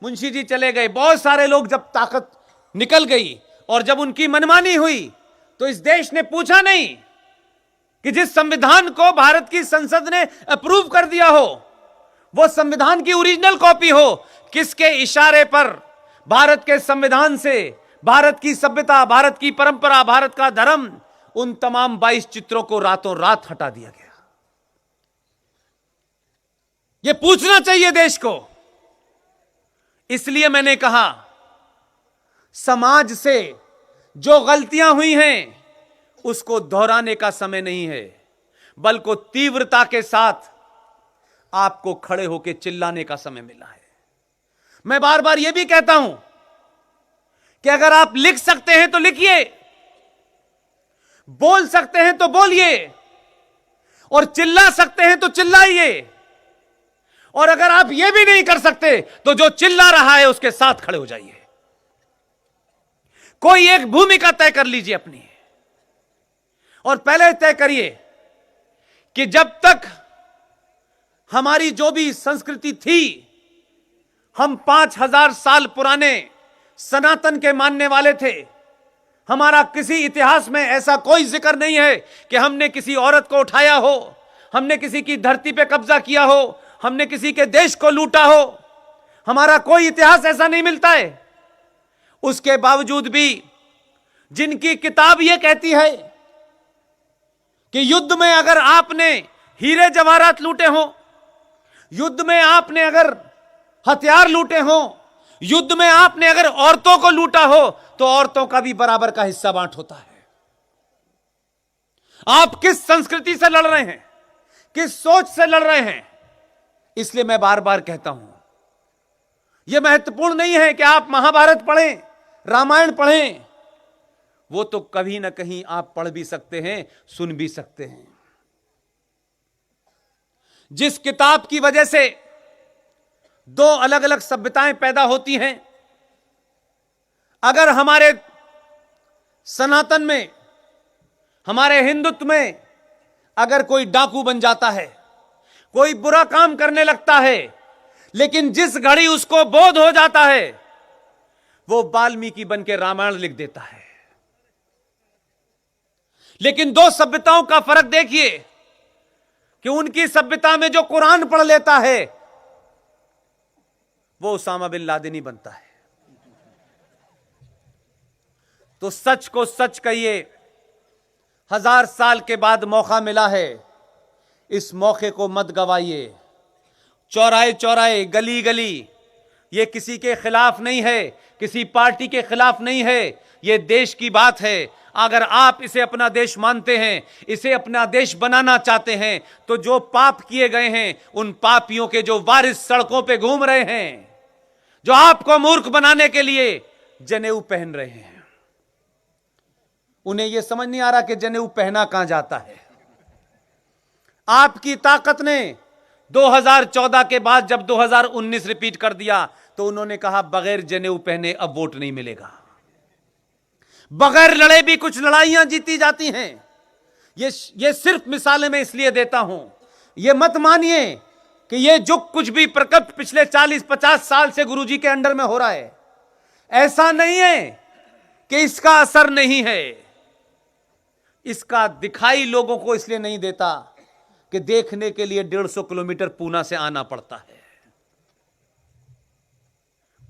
Speaker 1: मुंशी जी चले गए, बहुत सारे लोग जब ताकत निकल गई और जब उनकी मनमानी हुई तो इस देश ने पूछा नहीं कि जिस संविधान को भारत की संसद ने अप्रूव कर दिया हो वो संविधान की ओरिजिनल कॉपी हो। किसके इशारे पर भारत के संविधान से भारत की सभ्यता, भारत की परंपरा, भारत का धर्म, उन तमाम 22 चित्रों को रातों रात हटा दिया गया? यह पूछना चाहिए देश को। इसलिए मैंने कहा, समाज से जो गलतियां हुई हैं उसको दोहराने का समय नहीं है, बल्कि तीव्रता के साथ आपको खड़े होकर चिल्लाने का समय मिला है। मैं बार बार यह भी कहता हूं कि अगर आप लिख सकते हैं तो लिखिए, बोल सकते हैं तो बोलिए, और चिल्ला सकते हैं तो चिल्लाइए। और अगर आप यह भी नहीं कर सकते तो जो चिल्ला रहा है उसके साथ खड़े हो जाइए। कोई एक भूमिका तय कर लीजिए अपनी, और पहले तय करिए कि जब तक हमारी जो भी संस्कृति थी, हम 5000 साल पुराने सनातन के मानने वाले थे। हमारा किसी इतिहास में ऐसा कोई जिक्र नहीं है कि हमने किसी औरत को उठाया हो, हमने किसी की धरती पे कब्जा किया हो, हमने किसी के देश को लूटा हो। हमारा कोई इतिहास ऐसा नहीं मिलता है। उसके बावजूद भी जिनकी किताब यह कहती है कि युद्ध में अगर आपने हीरे जवाहरात लूटे हो, युद्ध में आपने अगर हथियार लूटे हो, युद्ध में आपने अगर औरतों को लूटा हो, तो औरतों का भी बराबर का हिस्सा बांट होता है। आप किस संस्कृति से लड़ रहे हैं, किस सोच से लड़ रहे हैं? इसलिए मैं बार बार कहता हूं, यह महत्वपूर्ण नहीं है कि आप महाभारत पढ़ें, रामायण पढ़ें। वो तो कभी ना कहीं आप पढ़ भी सकते हैं, सुन भी सकते हैं। जिस किताब की वजह से दो अलग अलग सभ्यताएं पैदा होती हैं, अगर हमारे सनातन में, हमारे हिंदुत्व में अगर कोई डाकू बन जाता है, कोई बुरा काम करने लगता है, लेकिन जिस घड़ी उसको बोध हो जाता है वो वाल्मीकि बन के रामायण लिख देता है। लेकिन दो सभ्यताओं का फर्क देखिए कि उनकी सभ्यता में जो कुरान पढ़ लेता है वो उसामा बिन लादेनी बनता है। तो सच को सच कहिए, 1000 साल के बाद मौका मिला है, इस मौके को मत गवाइए। चौराहे चौराहे, गली गली, ये किसी के खिलाफ नहीं है, किसी पार्टी के खिलाफ नहीं है, ये देश की बात है। अगर आप इसे अपना देश मानते हैं, इसे अपना देश बनाना चाहते हैं, तो जो पाप किए गए हैं उन पापियों के जो वारिस सड़कों पे घूम रहे हैं, जो आपको मूर्ख बनाने के लिए जनेऊ पहन रहे हैं, उन्हें यह समझ नहीं आ रहा कि जनेऊ पहना कहां जाता है। आपकी ताकत ने 2014 के बाद जब 2019 रिपीट कर दिया तो उन्होंने कहा बगैर जनेऊ पहने अब वोट नहीं मिलेगा। बगैर लड़े भी कुछ लड़ाइयां जीती जाती हैं। ये सिर्फ मिसालें मैं इसलिए देता हूं, ये मत मानिए कि ये जो कुछ भी प्रकट पिछले 40-50 साल से गुरुजी के अंडर में हो रहा है, ऐसा नहीं है कि इसका असर नहीं है। इसका दिखाई लोगों को इसलिए नहीं देता कि देखने के लिए 150 किलोमीटर पूना से आना पड़ता है।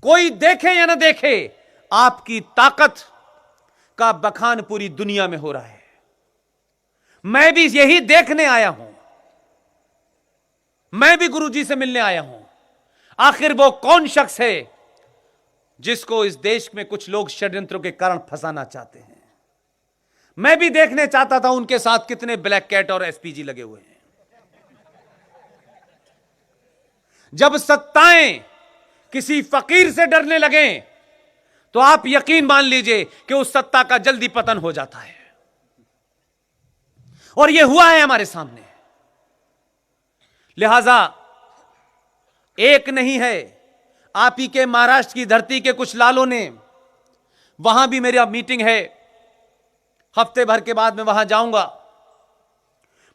Speaker 1: कोई देखे या ना देखे, आपकी ताकत का बखान पूरी दुनिया में हो रहा है। मैं भी यही देखने आया हूं, मैं भी गुरुजी से मिलने आया हूं। आखिर वो कौन शख्स है जिसको इस देश में कुछ लोग षड्यंत्रों के कारण फंसाना चाहते हैं। मैं भी देखने चाहता था उनके साथ कितने ब्लैक कैट और एसपीजी लगे हुए हैं। जब सत्ताएं किसी फकीर से डरने लगे तो आप यकीन मान लीजिए कि उस सत्ता का जल्दी पतन हो जाता है। और यह हुआ है हमारे सामने। लिहाजा एक नहीं है, आप ही के महाराष्ट्र की धरती के कुछ लालों ने, वहां भी मेरी अब मीटिंग है, हफ्ते भर के बाद मैं वहां जाऊंगा।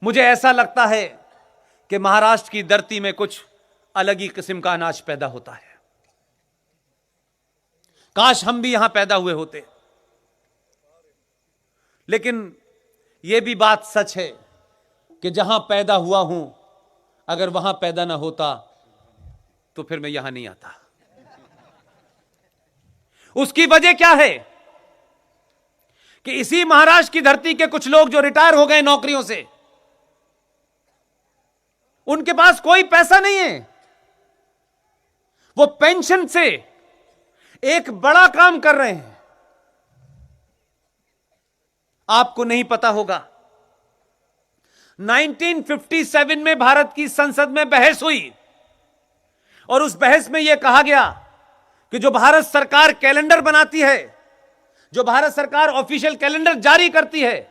Speaker 1: मुझे ऐसा लगता है कि महाराष्ट्र की धरती में कुछ अलग ही किस्म का अनाज पैदा होता है। काश हम भी यहां पैदा हुए होते। लेकिन यह भी बात सच है कि जहां पैदा हुआ हूं, अगर वहां पैदा ना होता तो फिर मैं यहां नहीं आता। उसकी वजह क्या है कि इसी महाराष्ट्र की धरती के कुछ लोग जो रिटायर हो गए नौकरियों से, उनके पास कोई पैसा नहीं है। वो पेंशन से एक बड़ा काम कर रहे हैं। आपको नहीं पता होगा, 1957 में भारत की संसद में बहस हुई और उस बहस में यह कहा गया कि जो भारत सरकार कैलेंडर बनाती है, जो भारत सरकार ऑफिशियल कैलेंडर जारी करती है,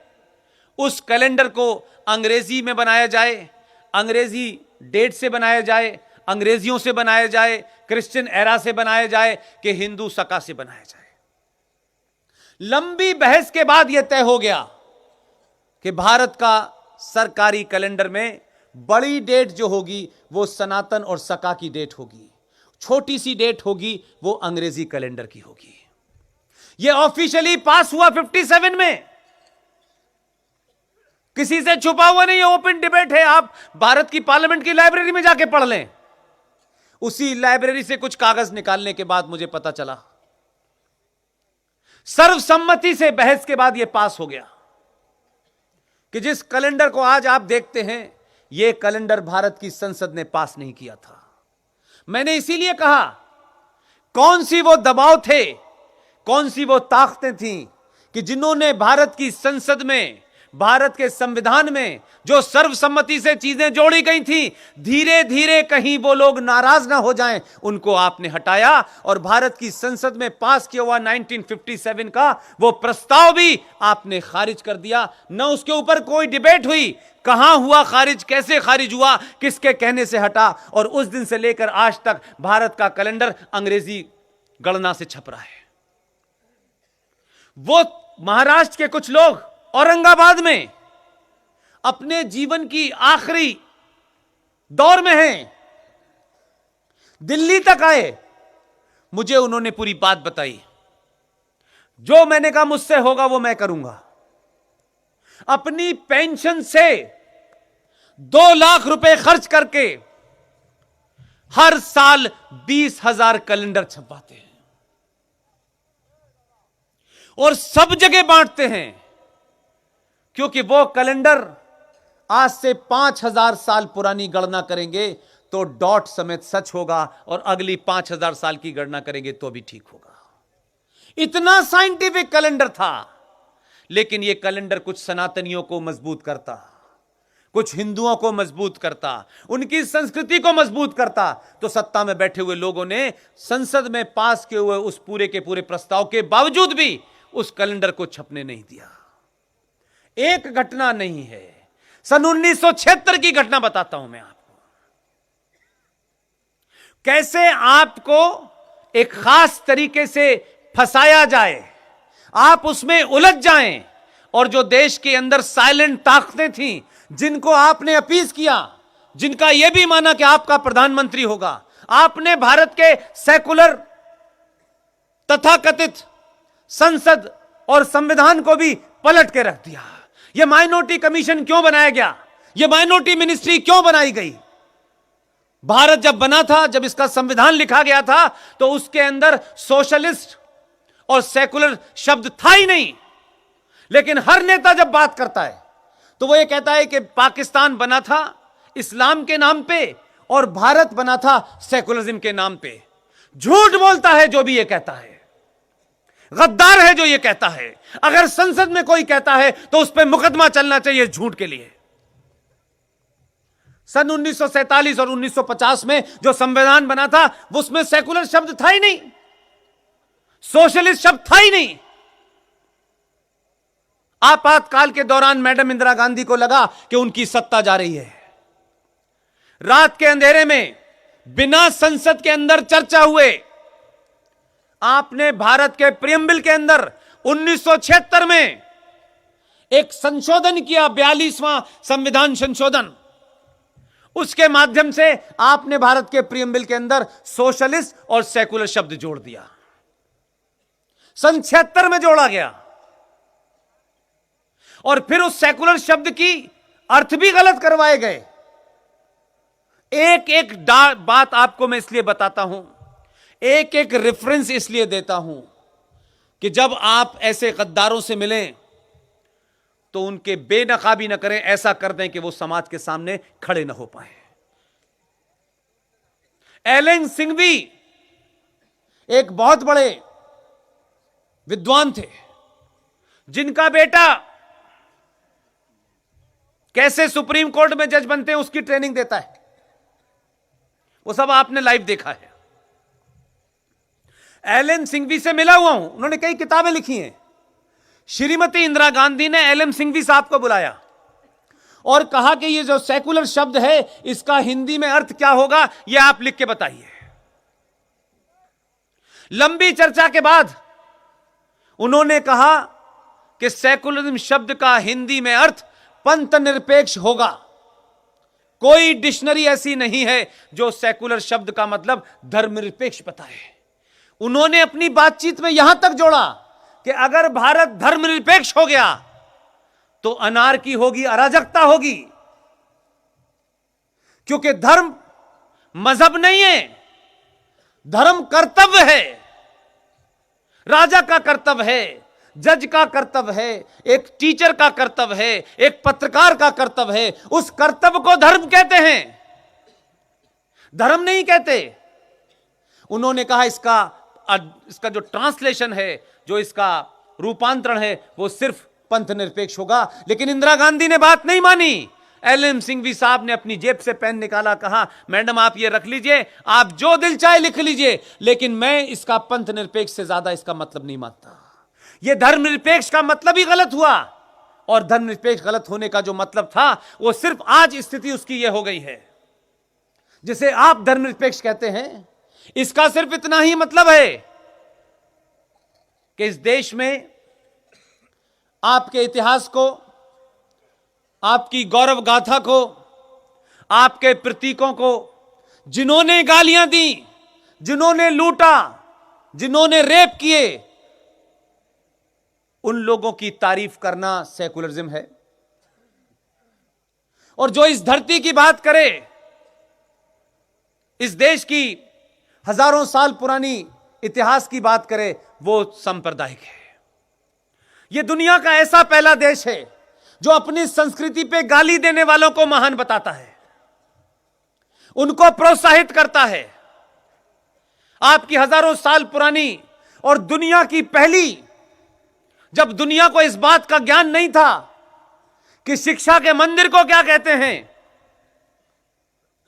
Speaker 1: उस कैलेंडर को अंग्रेजी में बनाया जाए, अंग्रेजी डेट से बनाया जाए, अंग्रेजियों से बनाया जाए, क्रिश्चियन एरा से बनाया जाए कि हिंदू सका से बनाया जाए। लंबी बहस के बाद यह तय हो गया कि भारत का सरकारी कैलेंडर में बड़ी डेट जो होगी वो सनातन और सका की डेट होगी, छोटी सी डेट होगी वो अंग्रेजी कैलेंडर की होगी। यह ऑफिशियली पास हुआ 57 में, किसी से छुपा हुआ नहीं है, ओपन डिबेट है। आप भारत की पार्लियामेंट की लाइब्रेरी में जाके पढ़ लें। उसी लाइब्रेरी से कुछ कागज निकालने के बाद मुझे पता चला, सर्वसम्मति से बहस के बाद यह पास हो गया कि जिस कैलेंडर को आज आप देखते हैं, यह कैलेंडर भारत की संसद ने पास नहीं किया था। मैंने इसीलिए कहा, कौन सी वो दबाव थे, कौन सी वो ताकतें थीं कि जिन्होंने भारत की संसद में, भारत के संविधान में जो सर्वसम्मति से चीजें जोड़ी गई थी, धीरे धीरे कहीं वो लोग नाराज ना हो जाएं, उनको आपने हटाया और भारत की संसद में पास किया हुआ 1957 का वो प्रस्ताव भी आपने खारिज कर दिया। न उसके ऊपर कोई डिबेट हुई, कहां हुआ खारिज, कैसे खारिज हुआ, किसके कहने से हटा, और उस दिन से लेकर आज तक भारत का कैलेंडर अंग्रेजी गणना से छप रहा है। वो महाराष्ट्र के कुछ लोग औरंगाबाद में अपने जीवन की आखिरी दौर में हैं, दिल्ली तक आए, मुझे उन्होंने पूरी बात बताई। जो मैंने कहा मुझसे होगा वो मैं करूंगा। अपनी पेंशन से 2 लाख रुपए खर्च करके हर साल 20,000 कैलेंडर छपवाते हैं और सब जगह बांटते हैं, क्योंकि वो कैलेंडर आज से 5,000 साल पुरानी गणना करेंगे तो डॉट समेत सच होगा और अगली 5,000 साल की गणना करेंगे तो भी ठीक होगा। इतना साइंटिफिक कैलेंडर था। लेकिन यह कैलेंडर कुछ सनातनियों को मजबूत करता, कुछ हिंदुओं को मजबूत करता, उनकी संस्कृति को मजबूत करता, तो सत्ता में बैठे हुए लोगों ने संसद में पास किए हुए उस पूरे के पूरे प्रस्ताव के बावजूद भी उस कैलेंडर को छपने नहीं दिया। एक घटना नहीं है, सन 1976 की घटना बताता हूं मैं आपको, कैसे आपको एक खास तरीके से फंसाया जाए, आप उसमें उलझ जाएं, और जो देश के अंदर साइलेंट ताकतें थीं, जिनको आपने अपीज किया, जिनका यह भी माना कि आपका प्रधानमंत्री होगा, आपने भारत के सेकुलर तथाकथित संसद और संविधान को भी पलट के रख दिया। यह माइनॉरिटी कमीशन क्यों बनाया गया? यह माइनॉरिटी मिनिस्ट्री क्यों बनाई गई? भारत जब बना था, जब इसका संविधान लिखा गया था, तो उसके अंदर सोशलिस्ट और सेकुलर शब्द था ही नहीं। लेकिन हर नेता जब बात करता है तो वो ये कहता है कि पाकिस्तान बना था इस्लाम के नाम पे और भारत बना था सेकुलरिज्म के नाम पे। झूठ बोलता है जो भी ये कहता है, गद्दार है जो ये कहता है। अगर संसद में कोई कहता है तो उस पर मुकदमा चलना चाहिए झूठ के लिए। सन 1947 और 1950 में जो संविधान बना था, उसमें सेकुलर शब्द था ही नहीं, सोशलिस्ट शब्द था ही नहीं। आपातकाल के दौरान मैडम इंदिरा गांधी को लगा कि उनकी सत्ता जा रही है। रात के अंधेरे में बिना संसद के अंदर चर्चा हुए आपने भारत के प्रियम्बल के अंदर 1976 में एक संशोधन किया, 42वां संविधान संशोधन। उसके माध्यम से आपने भारत के प्रियम्बल के अंदर सोशलिस्ट और सेकुलर शब्द जोड़ दिया। सन 76 में जोड़ा गया, और फिर उस सेकुलर शब्द की अर्थ भी गलत करवाए गए। एक एक बात आपको मैं इसलिए बताता हूं, एक एक रेफरेंस इसलिए देता हूं कि जब आप ऐसे गद्दारों से मिलें तो उनके बेनकाबी न करें, ऐसा कर दें कि वो समाज के सामने खड़े न हो पाए। एलन सिंघवी एक बहुत बड़े विद्वान थे, जिनका बेटा कैसे सुप्रीम कोर्ट में जज बनते हैं उसकी ट्रेनिंग देता है। वो सब आपने लाइव देखा है। एलन सिंघवी से मिला हुआ हूं, उन्होंने कई किताबें लिखी हैं। श्रीमती इंदिरा गांधी ने एलन सिंघवी साहब को बुलाया और कहा कि ये जो सेकुलर शब्द है इसका हिंदी में अर्थ क्या होगा, ये आप लिख के बताइए। लंबी चर्चा के बाद उन्होंने कहा कि सेकुलरिज्म शब्द का हिंदी में अर्थ पंथ निरपेक्ष होगा। कोई डिक्शनरी ऐसी नहीं है जो सेकुलर शब्द का मतलब धर्मनिरपेक्ष बताए। उन्होंने अपनी बातचीत में यहां तक जोड़ा कि अगर भारत धर्मनिरपेक्ष हो गया तो अनार्की होगी, अराजकता होगी, क्योंकि धर्म मजहब नहीं है, धर्म कर्तव्य है। राजा का कर्तव्य है, जज का कर्तव्य है, एक टीचर का कर्तव्य है, एक पत्रकार का कर्तव्य है। उस कर्तव्य को धर्म कहते हैं, धर्म नहीं कहते। उन्होंने कहा इसका जो ट्रांसलेशन है, जो इसका रूपांतरण है, वो सिर्फ पंथ निरपेक्ष होगा। लेकिन इंदिरा गांधी ने बात नहीं मानी। एलन सिंघवी साहब ने अपनी जेब से पेन निकाला, कहा मैडम आप ये रख लीजिए, आप जो दिल चाहे लिख लीजिए, लेकिन मैं इसका पंथ निरपेक्ष से ज्यादा इसका मतलब नहीं मानता। यह धर्मनिरपेक्ष का मतलब ही गलत हुआ, और धर्मनिरपेक्ष गलत होने का जो मतलब था वो सिर्फ आज स्थिति उसकी यह हो गई है। जिसे आप धर्मनिरपेक्ष कहते हैं, इसका सिर्फ इतना ही मतलब है कि इस देश में आपके इतिहास को, आपकी गौरव गाथा को, आपके प्रतीकों को जिन्होंने गालियां दी, जिन्होंने लूटा, जिन्होंने रेप किए, उन लोगों की तारीफ करना सेकुलरिज्म है। और जो इस धरती की बात करे, इस देश की हजारों साल पुरानी इतिहास की बात करे, वो सांप्रदायिक है। यह दुनिया का ऐसा पहला देश है जो अपनी संस्कृति पे गाली देने वालों को महान बताता है, उनको प्रोत्साहित करता है। आपकी हजारों साल पुरानी और दुनिया की पहली, जब दुनिया को इस बात का ज्ञान नहीं था कि शिक्षा के मंदिर को क्या कहते हैं,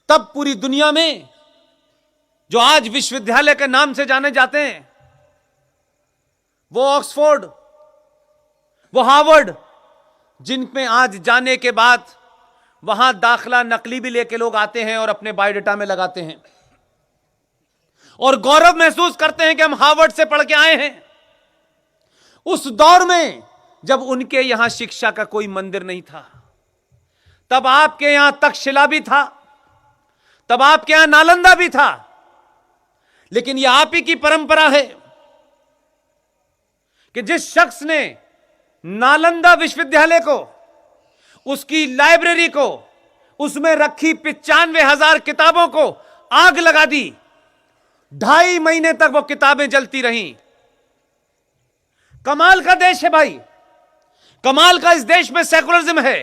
Speaker 1: तब पूरी दुनिया में जो आज विश्वविद्यालय के नाम से जाने जाते हैं, वो ऑक्सफोर्ड, वो हार्वर्ड, जिनमें आज जाने के बाद वहां दाखला नकली भी लेके लोग आते हैं और अपने बायोडाटा में लगाते हैं, और गौरव महसूस करते हैं कि हम हार्वर्ड से पढ़ के आए हैं। उस दौर में जब उनके यहां शिक्षा का कोई मंदिर नहीं था, तब आपके यहां तक्षशिला भी था, तब आपके यहां नालंदा भी था। लेकिन यह आप ही की परंपरा है कि जिस शख्स ने नालंदा विश्वविद्यालय को, उसकी लाइब्रेरी को, उसमें रखी 95,000 किताबों को आग लगा दी, 2.5 महीने तक वो किताबें जलती रहीं। कमाल का देश है भाई, कमाल का इस देश में सेकुलरिज्म है,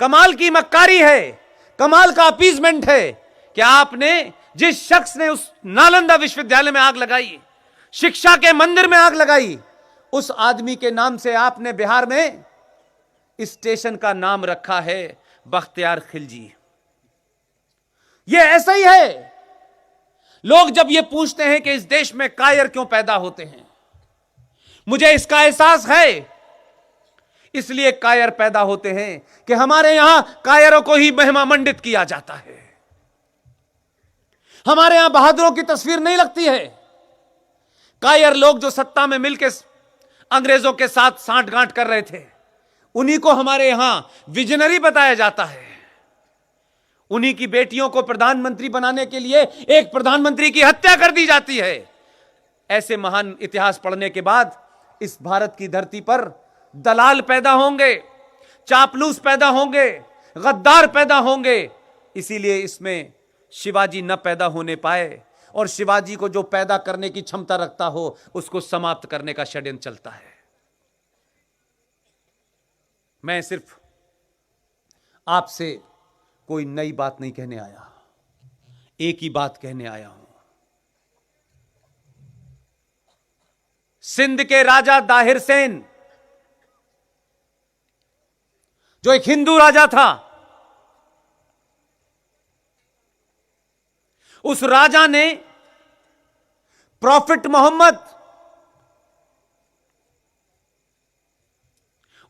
Speaker 1: कमाल की मक्कारी है, कमाल का अपीजमेंट है कि आपने जिस शख्स ने उस नालंदा विश्वविद्यालय में आग लगाई, शिक्षा के मंदिर में आग लगाई, उस आदमी के नाम से आपने बिहार में स्टेशन का नाम रखा है बख्तियार खिलजी। यह ऐसा ही है। लोग जब यह पूछते हैं कि इस देश में कायर क्यों पैदा होते हैं, मुझे इसका एहसास है। इसलिए कायर पैदा होते हैं कि हमारे यहां कायरों को ही महिमा मंडित किया जाता है। हमारे यहां बहादुरों की तस्वीर नहीं लगती है। कायर लोग जो सत्ता में मिलकर अंग्रेजों के साथ सांठगांठ कर रहे थे, उन्हीं को हमारे यहां विजनरी बताया जाता है। उन्हीं की बेटियों को प्रधानमंत्री बनाने के लिए एक प्रधानमंत्री की हत्या कर दी जाती है। ऐसे महान इतिहास पढ़ने के बाद इस भारत की धरती पर दलाल पैदा होंगे, चापलूस पैदा होंगे, गद्दार पैदा होंगे। इसीलिए इसमें शिवाजी न पैदा होने पाए, और शिवाजी को जो पैदा करने की क्षमता रखता हो उसको समाप्त करने का षड्यंत्र चलता है। मैं सिर्फ आपसे कोई नई बात नहीं कहने आया, एक ही बात कहने आया हूं। सिंध के राजा दाहिर सेन, जो एक हिंदू राजा था, उस राजा ने प्रॉफिट मोहम्मद,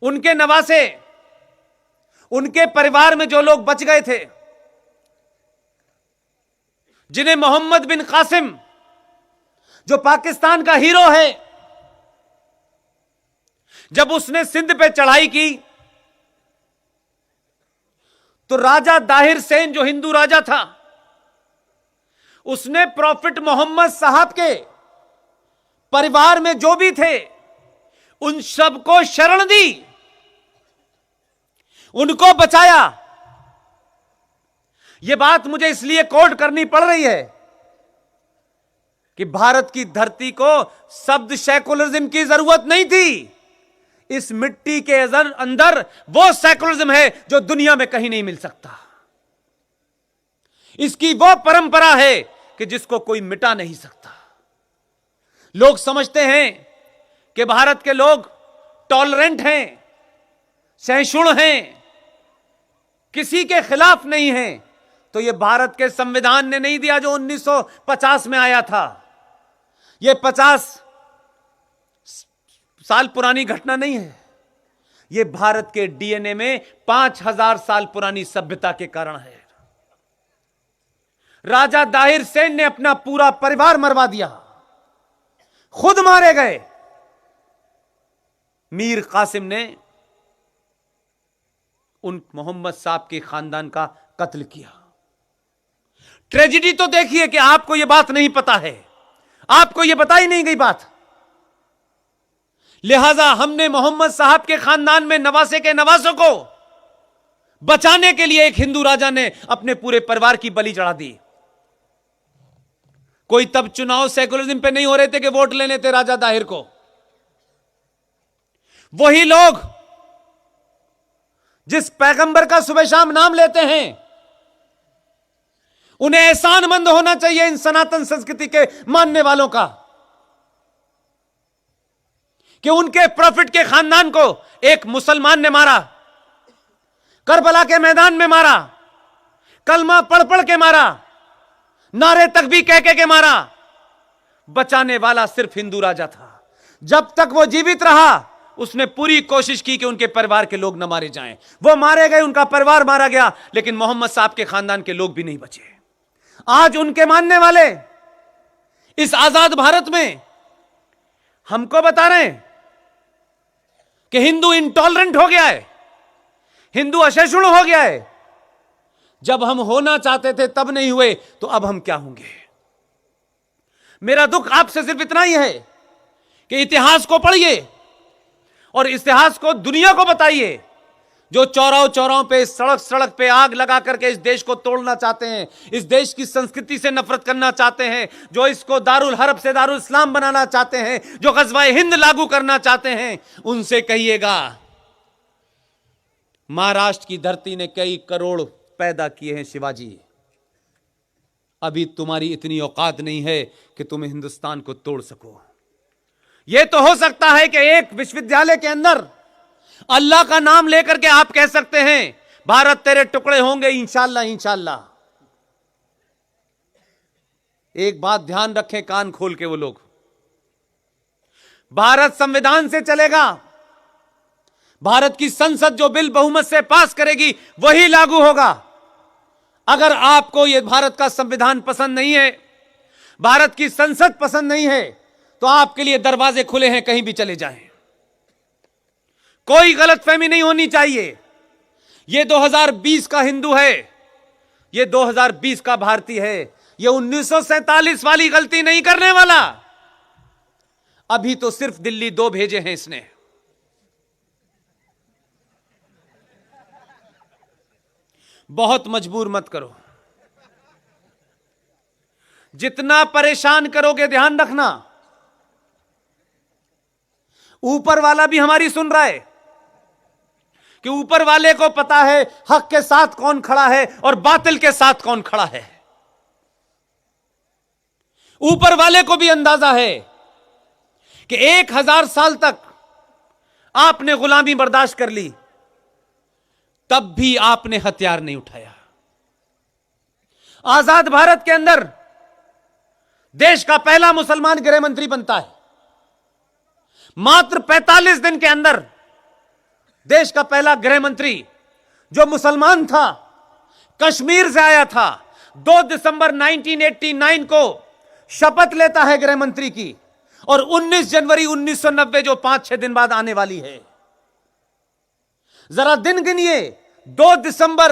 Speaker 1: उनके नवासे, उनके परिवार में जो लोग बच गए थे, जिन्हें मोहम्मद बिन कासिम, जो पाकिस्तान का हीरो है, जब उसने सिंध पे चढ़ाई की तो राजा दाहिर सेन जो हिंदू राजा था, उसने प्रॉफिट मोहम्मद साहब के परिवार में जो भी थे उन सबको शरण दी, उनको बचाया। यह बात मुझे इसलिए कोट करनी पड़ रही है कि भारत की धरती को शब्द सेकुलरिज्म की जरूरत नहीं थी। इस मिट्टी के अंदर वो सेकुलरिज्म है जो दुनिया में कहीं नहीं मिल सकता। इसकी वो परंपरा है कि जिसको कोई मिटा नहीं सकता। लोग समझते हैं कि भारत के लोग टॉलरेंट हैं, सहिष्णु हैं, किसी के खिलाफ नहीं हैं, तो यह भारत के संविधान ने नहीं दिया जो 1950 में आया था। यह 50 साल पुरानी घटना नहीं है। यह भारत के डीएनए में 5000 साल पुरानी सभ्यता के कारण है। राजा दाहिर सेन ने अपना पूरा परिवार मरवा दिया, खुद मारे गए। मीर कासिम ने उन मोहम्मद साहब के खानदान का कत्ल किया। ट्रेजेडी तो देखिए कि आपको यह बात नहीं पता है, आपको यह बताई नहीं गई बात। लिहाजा हमने मोहम्मद साहब के खानदान में नवासे के नवासों को बचाने के लिए एक हिंदू राजा ने अपने पूरे परिवार की बलि चढ़ा दी। कोई तब चुनाव सेकुलरिज्म पे नहीं हो रहे थे कि वोट लेने थे राजा दाहिर को। वही लोग जिस पैगंबर का सुबह शाम नाम लेते हैं, उन्हें एहसानमंद होना चाहिए इन सनातन संस्कृति के मानने वालों का कि उनके प्रॉफिट के खानदान को एक मुसलमान ने मारा, करबला के मैदान में मारा, कलमा पढ़ पढ़ के मारा, नारे तकबीर कह के मारा। बचाने वाला सिर्फ हिंदू राजा था। जब तक वो जीवित रहा उसने पूरी कोशिश की कि उनके परिवार के लोग न मारे जाएं। वो मारे गए, उनका परिवार मारा गया, लेकिन मोहम्मद साहब के खानदान के लोग भी नहीं बचे। आज उनके मानने वाले इस आजाद भारत में हमको बता रहे हैं कि हिंदू इंटॉलरेंट हो गया है, हिंदू असहिष्णु हो गया है। जब हम होना चाहते थे तब नहीं हुए, तो अब हम क्या होंगे? मेरा दुख आपसे सिर्फ इतना ही है कि इतिहास को पढ़िए और इतिहास को दुनिया को बताइए। जो चौराहों चौराहों पे, सड़क सड़क पे आग लगा करके इस देश को तोड़ना चाहते हैं, इस देश की संस्कृति से नफरत करना चाहते हैं, जो इसको दारुल हर्ब से दारुल इस्लाम बनाना चाहते हैं, जो गज़वाए हिंद लागू करना चाहते हैं, उनसे कहिएगा महाराष्ट्र की धरती ने कई करोड़ पैदा किए हैं शिवाजी, अभी तुम्हारी इतनी औकात नहीं है कि तुम हिंदुस्तान को तोड़ सको। यह तो हो सकता है कि एक विश्वविद्यालय के अंदर अल्लाह का नाम लेकर के आप कह सकते हैं भारत तेरे टुकड़े होंगे इंशाअल्लाह इंशाअल्लाह। एक बात ध्यान रखें कान खोल के वो लोग, भारत संविधान से चलेगा। भारत की संसद जो बिल बहुमत से पास करेगी वही लागू होगा। अगर आपको यह भारत का संविधान पसंद नहीं है, भारत की संसद पसंद नहीं है, तो आपके लिए दरवाजे खुले हैं, कहीं भी चले जाएं। कोई गलतफहमी नहीं होनी चाहिए। यह 2020 का हिंदू है, यह 2020 का भारतीय है, यह 1947 वाली गलती नहीं करने वाला। अभी तो सिर्फ दिल्ली 2 भेजे हैं इसने। बहुत मजबूर मत करो। जितना परेशान करोगे ध्यान रखना, ऊपर वाला भी हमारी सुन रहा है कि ऊपर वाले को पता है हक के साथ कौन खड़ा है और बातिल के साथ कौन खड़ा है। ऊपर वाले को भी अंदाजा है कि 1000 साल तक आपने गुलामी बर्दाश्त कर ली, तब भी आपने हथियार नहीं उठाया। आजाद भारत के अंदर देश का पहला मुसलमान गृह मंत्री बनता है। मात्र 45 दिन के अंदर देश का पहला गृह मंत्री जो मुसलमान था, कश्मीर से आया था, 2 दिसंबर 1989 को शपथ लेता है गृह मंत्री की, और 19 जनवरी 1990 जो 5-6 दिन बाद आने वाली है, जरा दिन गिनिए। 2 दिसंबर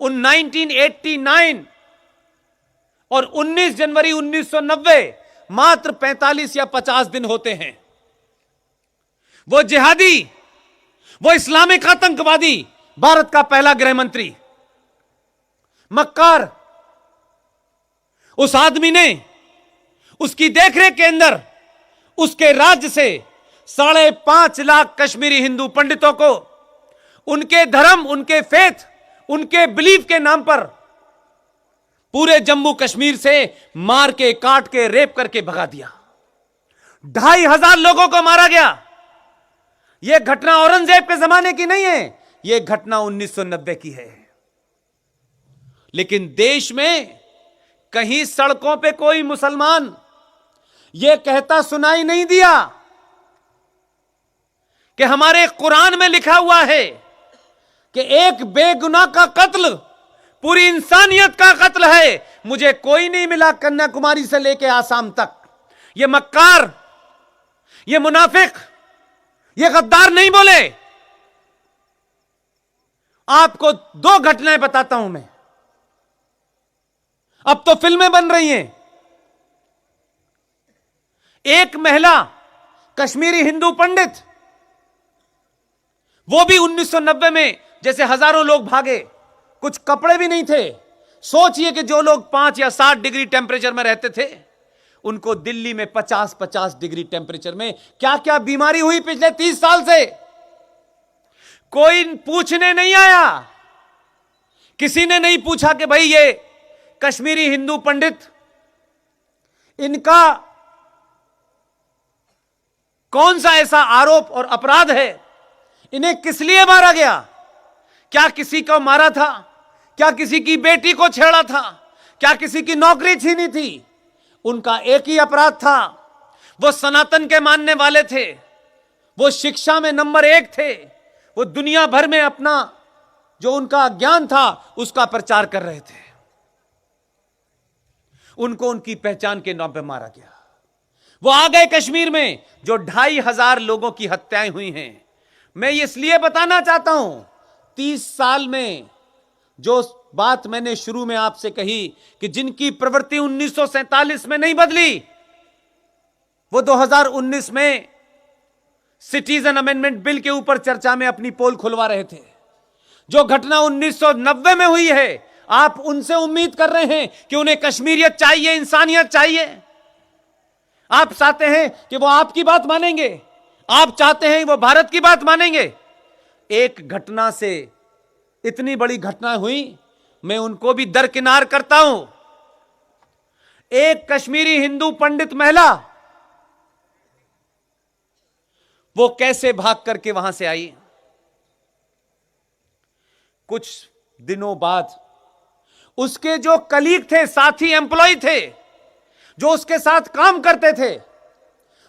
Speaker 1: 1989 और 19 जनवरी 1990 मात्र 45 या 50 दिन होते हैं। वो जिहादी, वो इस्लामिक आतंकवादी भारत का पहला गृह मंत्री, मक्कार, उस आदमी ने उसकी देखरेख के अंदर उसके राज्य से 5.5 लाख कश्मीरी हिंदू पंडितों को उनके धर्म, उनके फेथ, उनके बिलीफ के नाम पर पूरे जम्मू कश्मीर से मार के, काट के, रेप करके भगा दिया। 2500 लोगों को मारा गया। यह घटना औरंगजेब के जमाने की नहीं है, यह घटना 1990 की है। लेकिन देश में कहीं सड़कों पे कोई मुसलमान यह कहता सुनाई नहीं दिया कि हमारे कुरान में लिखा हुआ है कि एक बेगुनाह का कत्ल पूरी इंसानियत का कत्ल है। मुझे कोई नहीं मिला कन्याकुमारी से लेकर आसाम तक। यह मक्कार, यह मुनाफिक, यह गद्दार नहीं बोले। आपको 2 घटनाएं बताता हूं मैं। अब तो फिल्में बन रही हैं। एक महिला कश्मीरी हिंदू पंडित, वो भी 1990 में जैसे हजारों लोग भागे, कुछ कपड़े भी नहीं थे। सोचिए कि जो लोग 5 या 7 डिग्री टेम्परेचर में रहते थे, उनको दिल्ली में 50-50 डिग्री टेम्परेचर में क्या क्या बीमारी हुई पिछले 30 साल से, कोई पूछने नहीं आया। किसी ने नहीं पूछा कि भाई ये कश्मीरी हिंदू पंडित, इनका कौन सा ऐसा आरोप और अपराध है, इन्हें किस लिए मारा गया, क्या किसी को मारा था, क्या किसी की बेटी को छेड़ा था, क्या किसी की नौकरी छीनी थी। उनका एक ही अपराध था, वो सनातन के मानने वाले थे, वो शिक्षा में नंबर 1 थे, वो दुनिया भर में अपना जो उनका ज्ञान था उसका प्रचार कर रहे थे। उनको उनकी पहचान के नाम पे मारा गया। वो आ गए कश्मीर में जो 2,500 लोगों की हत्याएं हुई हैं। मैं इसलिए बताना चाहता हूं, 30 साल में जो बात मैंने शुरू में आपसे कही कि जिनकी प्रवृत्ति 1947 में नहीं बदली, वो 2019 में सिटीजन अमेंडमेंट बिल के ऊपर चर्चा में अपनी पोल खुलवा रहे थे। जो घटना 1990 में हुई है, आप उनसे उम्मीद कर रहे हैं कि उन्हें कश्मीरियत चाहिए, इंसानियत चाहिए। आप चाहते हैं कि वो आपकी बात मानेंगे, आप चाहते हैं वो भारत की बात मानेंगे। एक घटना से इतनी बड़ी घटना हुई, मैं उनको भी दरकिनार करता हूं। एक कश्मीरी हिंदू पंडित महिला, वो कैसे भाग करके वहां से आई। कुछ दिनों बाद उसके जो कलीग थे, साथी एम्प्लॉय थे, जो उसके साथ काम करते थे,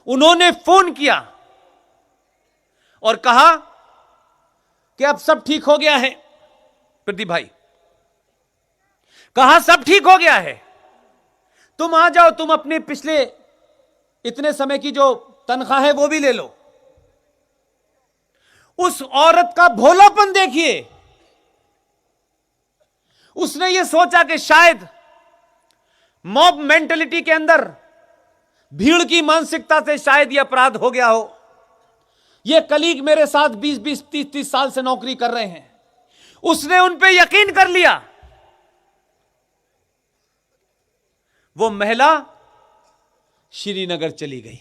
Speaker 1: उन्होंने फोन किया और कहा कि अब सब ठीक हो गया है। प्रदीप भाई कहा सब ठीक हो गया है, तुम आ जाओ, तुम अपने पिछले इतने समय की जो तनख्वाह है वो भी ले लो। उस औरत का भोलापन देखिए। उसने ये सोचा कि शायद मॉब मेंटलिटी के अंदर, भीड़ की मानसिकता से शायद यह अपराध हो गया हो। ये कलीग मेरे साथ 20-20, 30-30 साल से नौकरी कर रहे हैं। उसने उन पे यकीन कर लिया। वो महिला श्रीनगर चली गई।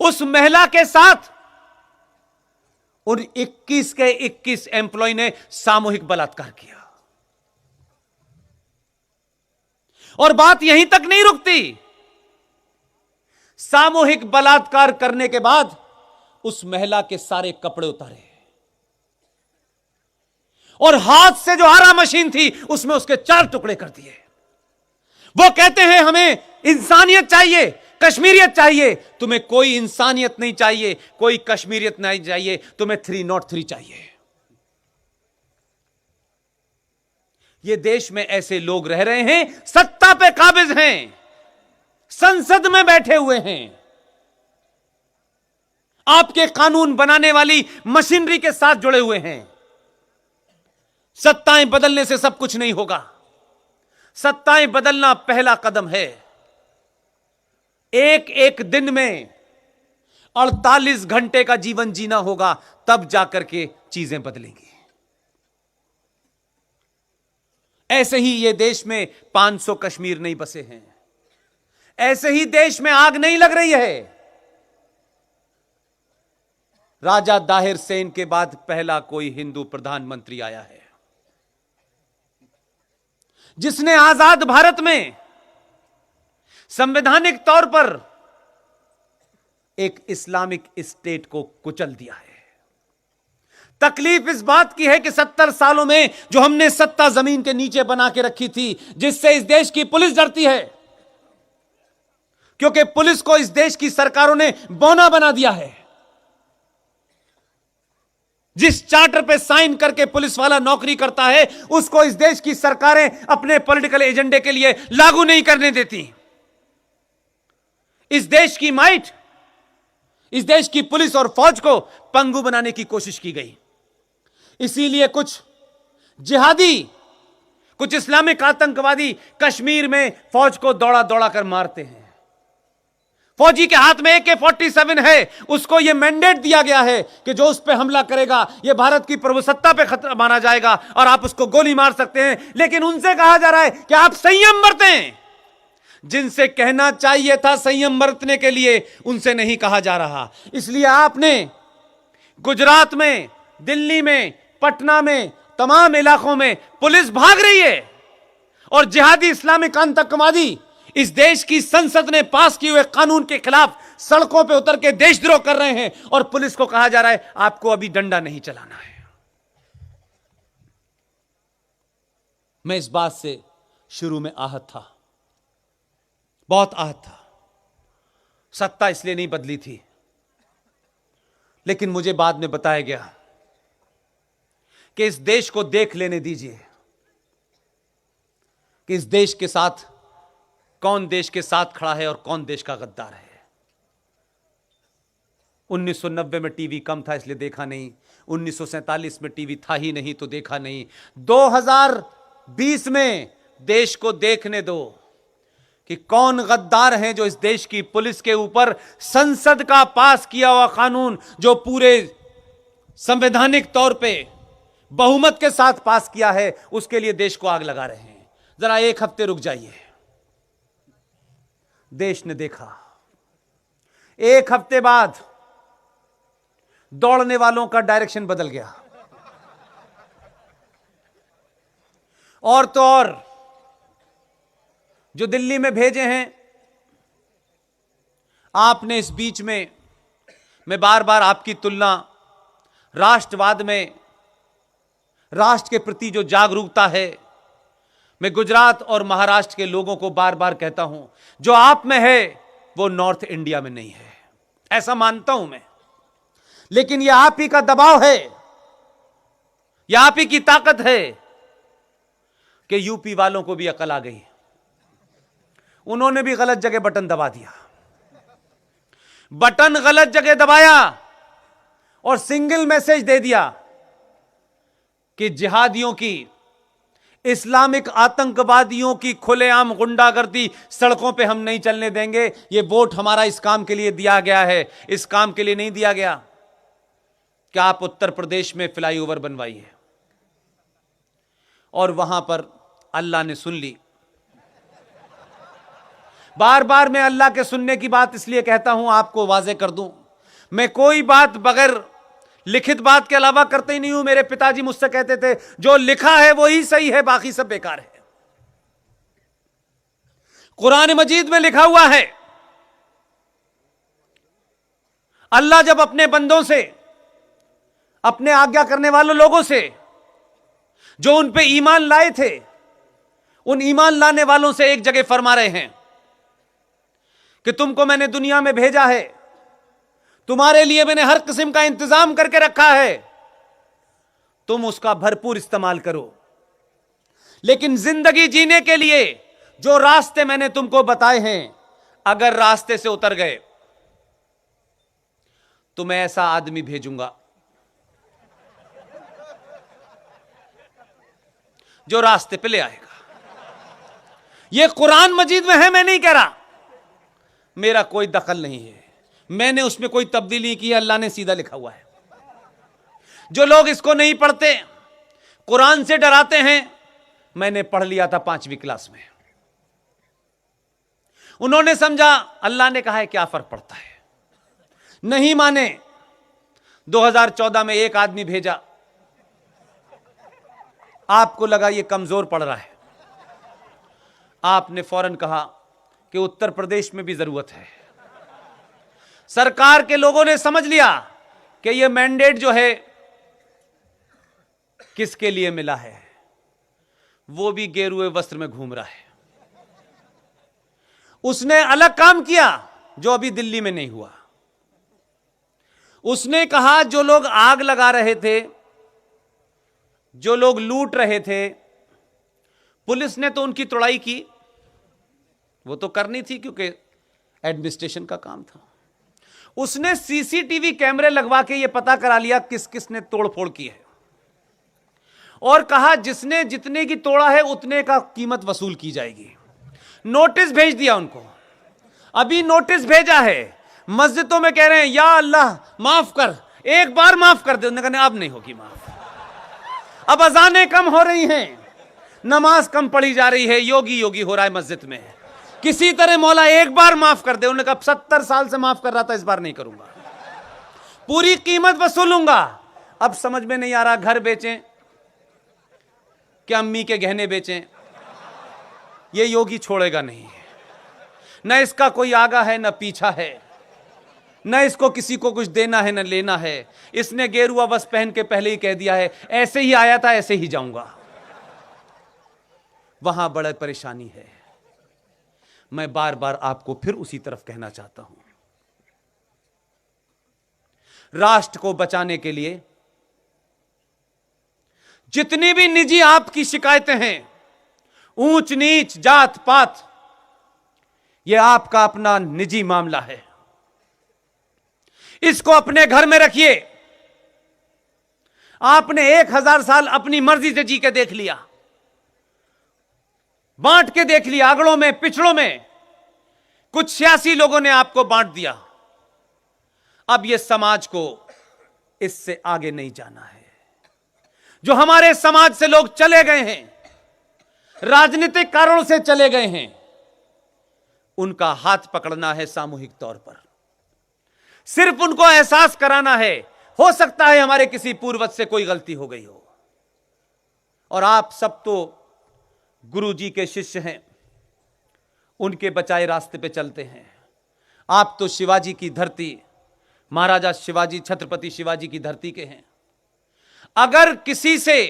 Speaker 1: उस महिला के साथ उन 21 के 21 एम्प्लॉय ने सामूहिक बलात्कार किया। और बात यहीं तक नहीं रुकती। सामूहिक बलात्कार करने के बाद उस महिला के सारे कपड़े उतारे और हाथ से जो आरा मशीन थी उसमें उसके 4 टुकड़े कर दिए। वो कहते हैं हमें इंसानियत चाहिए, कश्मीरियत चाहिए। तुम्हें कोई इंसानियत नहीं चाहिए, कोई कश्मीरियत नहीं चाहिए, तुम्हें 303 चाहिए। ये देश में ऐसे लोग रह रहे हैं, सत्ता पे काबिज हैं, संसद में बैठे हुए हैं, आपके कानून बनाने वाली मशीनरी के साथ जुड़े हुए हैं। सत्ताएं बदलने से सब कुछ नहीं होगा। सत्ताएं बदलना पहला कदम है। एक एक दिन में 48 घंटे का जीवन जीना होगा, तब जाकर के चीजें बदलेंगी। ऐसे ही ये देश में 500 कश्मीर नहीं बसे हैं। ऐसे ही देश में आग नहीं लग रही है। राजा दाहिर सेन के बाद पहला कोई हिंदू प्रधानमंत्री आया है जिसने आजाद भारत में संवैधानिक तौर पर एक इस्लामिक स्टेट को कुचल दिया है। तकलीफ इस बात की है कि 70 सालों में जो हमने सत्ता जमीन के नीचे बना के रखी थी, जिससे इस देश की पुलिस डरती है, क्योंकि पुलिस को इस देश की सरकारों ने बौना बना दिया है। जिस चार्टर पे साइन करके पुलिस वाला नौकरी करता है, उसको इस देश की सरकारें अपने पॉलिटिकल एजेंडे के लिए लागू नहीं करने देती। इस देश की माइट, इस देश की पुलिस और फौज को पंगु बनाने की कोशिश की गई। इसीलिए कुछ जिहादी, कुछ इस्लामिक आतंकवादी कश्मीर में फौज को दौड़ा दौड़ा कर मारते हैं। फौजी के हाथ में AK-47 है, उसको यह मैंडेट दिया गया है कि जो उस पर हमला करेगा यह भारत की प्रभुसत्ता पे खतरा माना जाएगा और आप उसको गोली मार सकते हैं। लेकिन उनसे कहा जा रहा है कि आप संयम बरतें। जिनसे कहना चाहिए था संयम बरतने के लिए, उनसे नहीं कहा जा रहा। इसलिए आपने गुजरात में, दिल्ली में, पटना में, तमाम इलाकों में पुलिस भाग रही है और जिहादी इस्लामिक आतंकवादी इस देश की संसद ने पास किए हुए कानून के खिलाफ सड़कों पे उतर के देशद्रोह कर रहे हैं और पुलिस को कहा जा रहा है आपको अभी डंडा नहीं चलाना है। मैं इस बात से शुरू में आहत था, बहुत आहत था। सत्ता इसलिए नहीं बदली थी, लेकिन मुझे बाद में बताया गया कि इस देश को देख लेने दीजिए। कि इस देश के साथ कौन देश के साथ खड़ा है और कौन देश का गद्दार है। 1990 में टीवी कम था इसलिए देखा नहीं, 1947 में टीवी था ही नहीं तो देखा नहीं, 2020 में देश को देखने दो कि कौन गद्दार हैं जो इस देश की पुलिस के ऊपर संसद का पास किया हुआ कानून, जो पूरे संवैधानिक तौर पे बहुमत के साथ पास किया है, उसके लिए देश को आग लगा रहे हैं। जरा एक हफ्ते रुक जाइए। देश ने देखा, एक हफ्ते बाद दौड़ने वालों का डायरेक्शन बदल गया। और तो और जो दिल्ली में भेजे हैं, आपने इस बीच में, मैं बार बार आपकी तुलना राष्ट्रवाद में, राष्ट्र के प्रति जो जागरूकता है, मैं गुजरात और महाराष्ट्र के लोगों को बार बार कहता हूं, जो आप में है वो नॉर्थ इंडिया में नहीं है, ऐसा मानता हूं मैं। लेकिन यह आप ही का दबाव है, यह आप ही की ताकत है कि यूपी वालों को भी अकल आ गई। उन्होंने भी गलत जगह बटन दबा दिया, बटन गलत जगह दबाया और सिंगल मैसेज दे दिया कि जिहादियों की, इस्लामिक आतंकवादियों की खुलेआम गुंडागर्दी सड़कों पे हम नहीं चलने देंगे। ये वोट हमारा इस काम के लिए दिया गया है, इस काम के लिए नहीं दिया गया कि आप उत्तर प्रदेश में फ्लाईओवर बनवाइए। और वहां पर अल्लाह ने सुन ली। बार बार मैं अल्लाह के सुनने की बात इसलिए कहता हूं, आपको वाजे कर दूं, मैं कोई बात बगैर लिखित बात के अलावा करते ही नहीं हूं। मेरे पिताजी मुझसे कहते थे, जो लिखा है वो ही सही है, बाकी सब बेकार है। कुरान मजीद में लिखा हुआ है, अल्लाह जब अपने बंदों से, अपने आज्ञा करने वालों लोगों से, जो उन पे ईमान लाए थे, उन ईमान लाने वालों से एक जगह फरमा रहे हैं कि तुमको मैंने दुनिया में भेजा है, तुम्हारे लिए मैंने हर किस्म का इंतजाम करके रखा है, तुम उसका भरपूर इस्तेमाल करो। लेकिन जिंदगी जीने के लिए जो रास्ते मैंने तुमको बताए हैं, अगर रास्ते से उतर गए तो मैं ऐसा आदमी भेजूंगा जो रास्ते पे ले आएगा। यह कुरान मजीद में है, मैं नहीं कह रहा, मेरा कोई दखल नहीं है, मैंने उसमें कोई तब्दीली नहीं की, अल्लाह ने सीधा लिखा हुआ है। जो लोग इसको नहीं पढ़ते, कुरान से डराते हैं, मैंने पढ़ लिया था 5वीं क्लास में। उन्होंने समझा अल्लाह ने कहा है, क्या फर्क पड़ता है, नहीं माने। 2014 में एक आदमी भेजा, आपको लगा ये कमजोर पड़ रहा है, आपने फौरन कहा कि उत्तर प्रदेश में भी जरूरत है। सरकार के लोगों ने समझ लिया कि यह मैंडेट जो है किसके लिए मिला है, वो भी गेरुए वस्त्र में घूम रहा है। उसने अलग काम किया जो अभी दिल्ली में नहीं हुआ। उसने कहा, जो लोग आग लगा रहे थे, जो लोग लूट रहे थे, पुलिस ने तो उनकी तोड़ाई की, वो तो करनी थी क्योंकि एडमिनिस्ट्रेशन का काम था। उसने सीसीटीवी कैमरे लगवा के ये पता करा लिया किस किस ने तोड़फोड़ की है, और कहा जिसने जितने की तोड़ा है उतने का कीमत वसूल की जाएगी। नोटिस भेज दिया उनको, अभी नोटिस भेजा है, मस्जिदों में कह रहे हैं या अल्लाह माफ कर, एक बार माफ कर दे। उन्होंने कहा अब नहीं होगी माफ, अब अजानें कम हो रही हैं, नमाज कम पढ़ी जा रही है, योगी योगी हो रहा है मस्जिद में, किसी तरह मौला एक बार माफ कर दे। उन्होंने कहा 70 साल से माफ कर रहा था, इस बार नहीं करूंगा, पूरी कीमत वसूलूंगा। अब समझ में नहीं आ रहा, घर बेचें क्या अम्मी के गहने बेचें, ये योगी छोड़ेगा नहीं, न इसका कोई आगा है न पीछा है, न इसको किसी को कुछ देना है न लेना है। इसने गेरुआ बस पहन के पहले ही कह दिया है, ऐसे ही आया था ऐसे ही जाऊंगा। वहां बड़ा परेशानी है। मैं बार बार आपको फिर उसी तरफ कहना चाहता हूं, राष्ट्र को बचाने के लिए जितनी भी निजी आपकी शिकायतें हैं ऊंच नीच, जात पात, यह आपका अपना निजी मामला है। इसको अपने घर में रखिए। आपने 1000 साल अपनी मर्जी से जी के देख लिया, बांट के देख लिया, अगड़ों में पिछड़ों में कुछ सियासी लोगों ने आपको बांट दिया। अब यह समाज को इससे आगे नहीं जाना है। जो हमारे समाज से लोग चले गए हैं, राजनीतिक कारणों से चले गए हैं, उनका हाथ पकड़ना है सामूहिक तौर पर। सिर्फ उनको एहसास कराना है, हो सकता है हमारे किसी पूर्वज से कोई गलती हो गई हो, और आप सब तो गुरु जी के शिष्य हैं, उनके बचाए रास्ते पे चलते हैं। आप तो शिवाजी की धरती, महाराजा शिवाजी, छत्रपति शिवाजी की धरती के हैं। अगर किसी से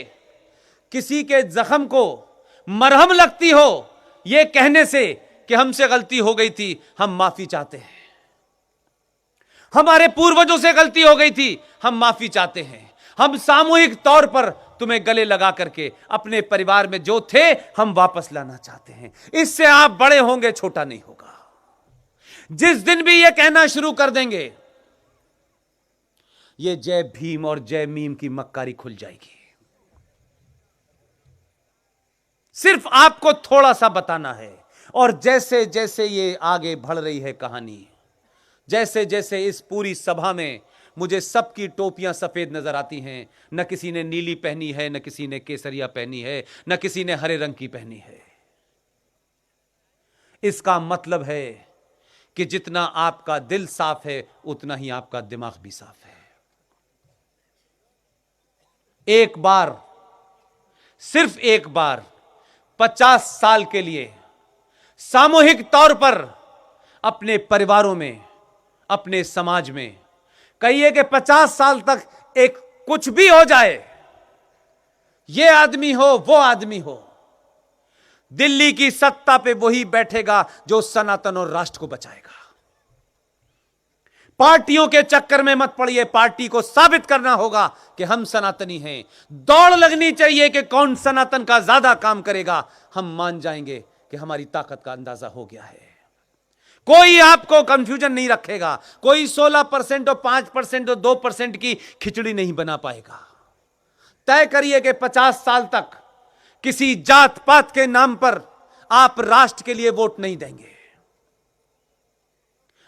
Speaker 1: किसी के जख्म को मरहम लगती हो यह कहने से कि हमसे गलती हो गई थी, हम माफी चाहते हैं, हमारे पूर्वजों से गलती हो गई थी, हम माफी चाहते हैं, हम सामूहिक तौर पर तुम्हें गले लगा करके अपने परिवार में जो थे हम वापस लाना चाहते हैं। इससे आप बड़े होंगे, छोटा नहीं होगा। जिस दिन भी यह कहना शुरू कर देंगे, यह जय भीम और जय मीम की मक्कारी खुल जाएगी। सिर्फ आपको थोड़ा सा बताना है, और जैसे जैसे ये आगे बढ़ रही है कहानी, जैसे जैसे इस पूरी सभा में मुझे सबकी टोपियां सफेद नजर आती हैं, न किसी ने नीली पहनी है, न किसी ने केसरिया पहनी है, न किसी ने हरे रंग की पहनी है। इसका मतलब है कि जितना आपका दिल साफ है उतना ही आपका दिमाग भी साफ है। एक बार, सिर्फ एक बार 50 साल के लिए सामूहिक तौर पर अपने परिवारों में, अपने समाज में, कहिए कि 50 साल तक एक कुछ भी हो जाए, ये आदमी हो वो आदमी हो, दिल्ली की सत्ता पे वही बैठेगा जो सनातन और राष्ट्र को बचाएगा। पार्टियों के चक्कर में मत पड़िए, पार्टी को साबित करना होगा कि हम सनातनी हैं। दौड़ लगनी चाहिए कि कौन सनातन का ज्यादा काम करेगा, हम मान जाएंगे कि हमारी ताकत का अंदाजा हो गया है। कोई आपको कंफ्यूजन नहीं रखेगा, कोई 16% और 5% और 2% की खिचड़ी नहीं बना पाएगा। तय करिए कि 50 साल तक किसी जात पात के नाम पर आप राष्ट्र के लिए वोट नहीं देंगे।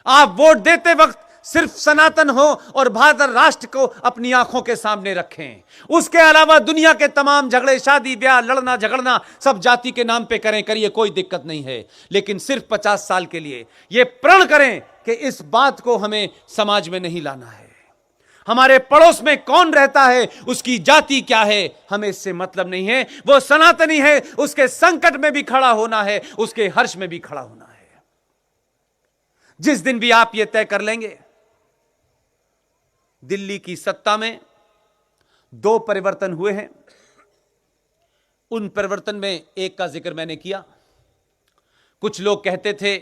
Speaker 1: आप वोट देते वक्त सिर्फ सनातन हो और भारत राष्ट्र को अपनी आंखों के सामने रखें। उसके अलावा दुनिया के तमाम झगड़े, शादी ब्याह, लड़ना झगड़ना सब जाति के नाम पे करें, करिए, कोई दिक्कत नहीं है। लेकिन सिर्फ 50 साल के लिए यह प्रण करें कि इस बात को हमें समाज में नहीं लाना है। हमारे पड़ोस में कौन रहता है, उसकी जाति क्या है, हमें इससे मतलब नहीं है। वो सनातनी है, उसके संकट में भी खड़ा होना है, उसके हर्ष में भी खड़ा होना है। जिस दिन भी आप ये तय कर लेंगे, दिल्ली की सत्ता में 2 परिवर्तन हुए हैं। उन परिवर्तन में एक का जिक्र मैंने किया। कुछ लोग कहते थे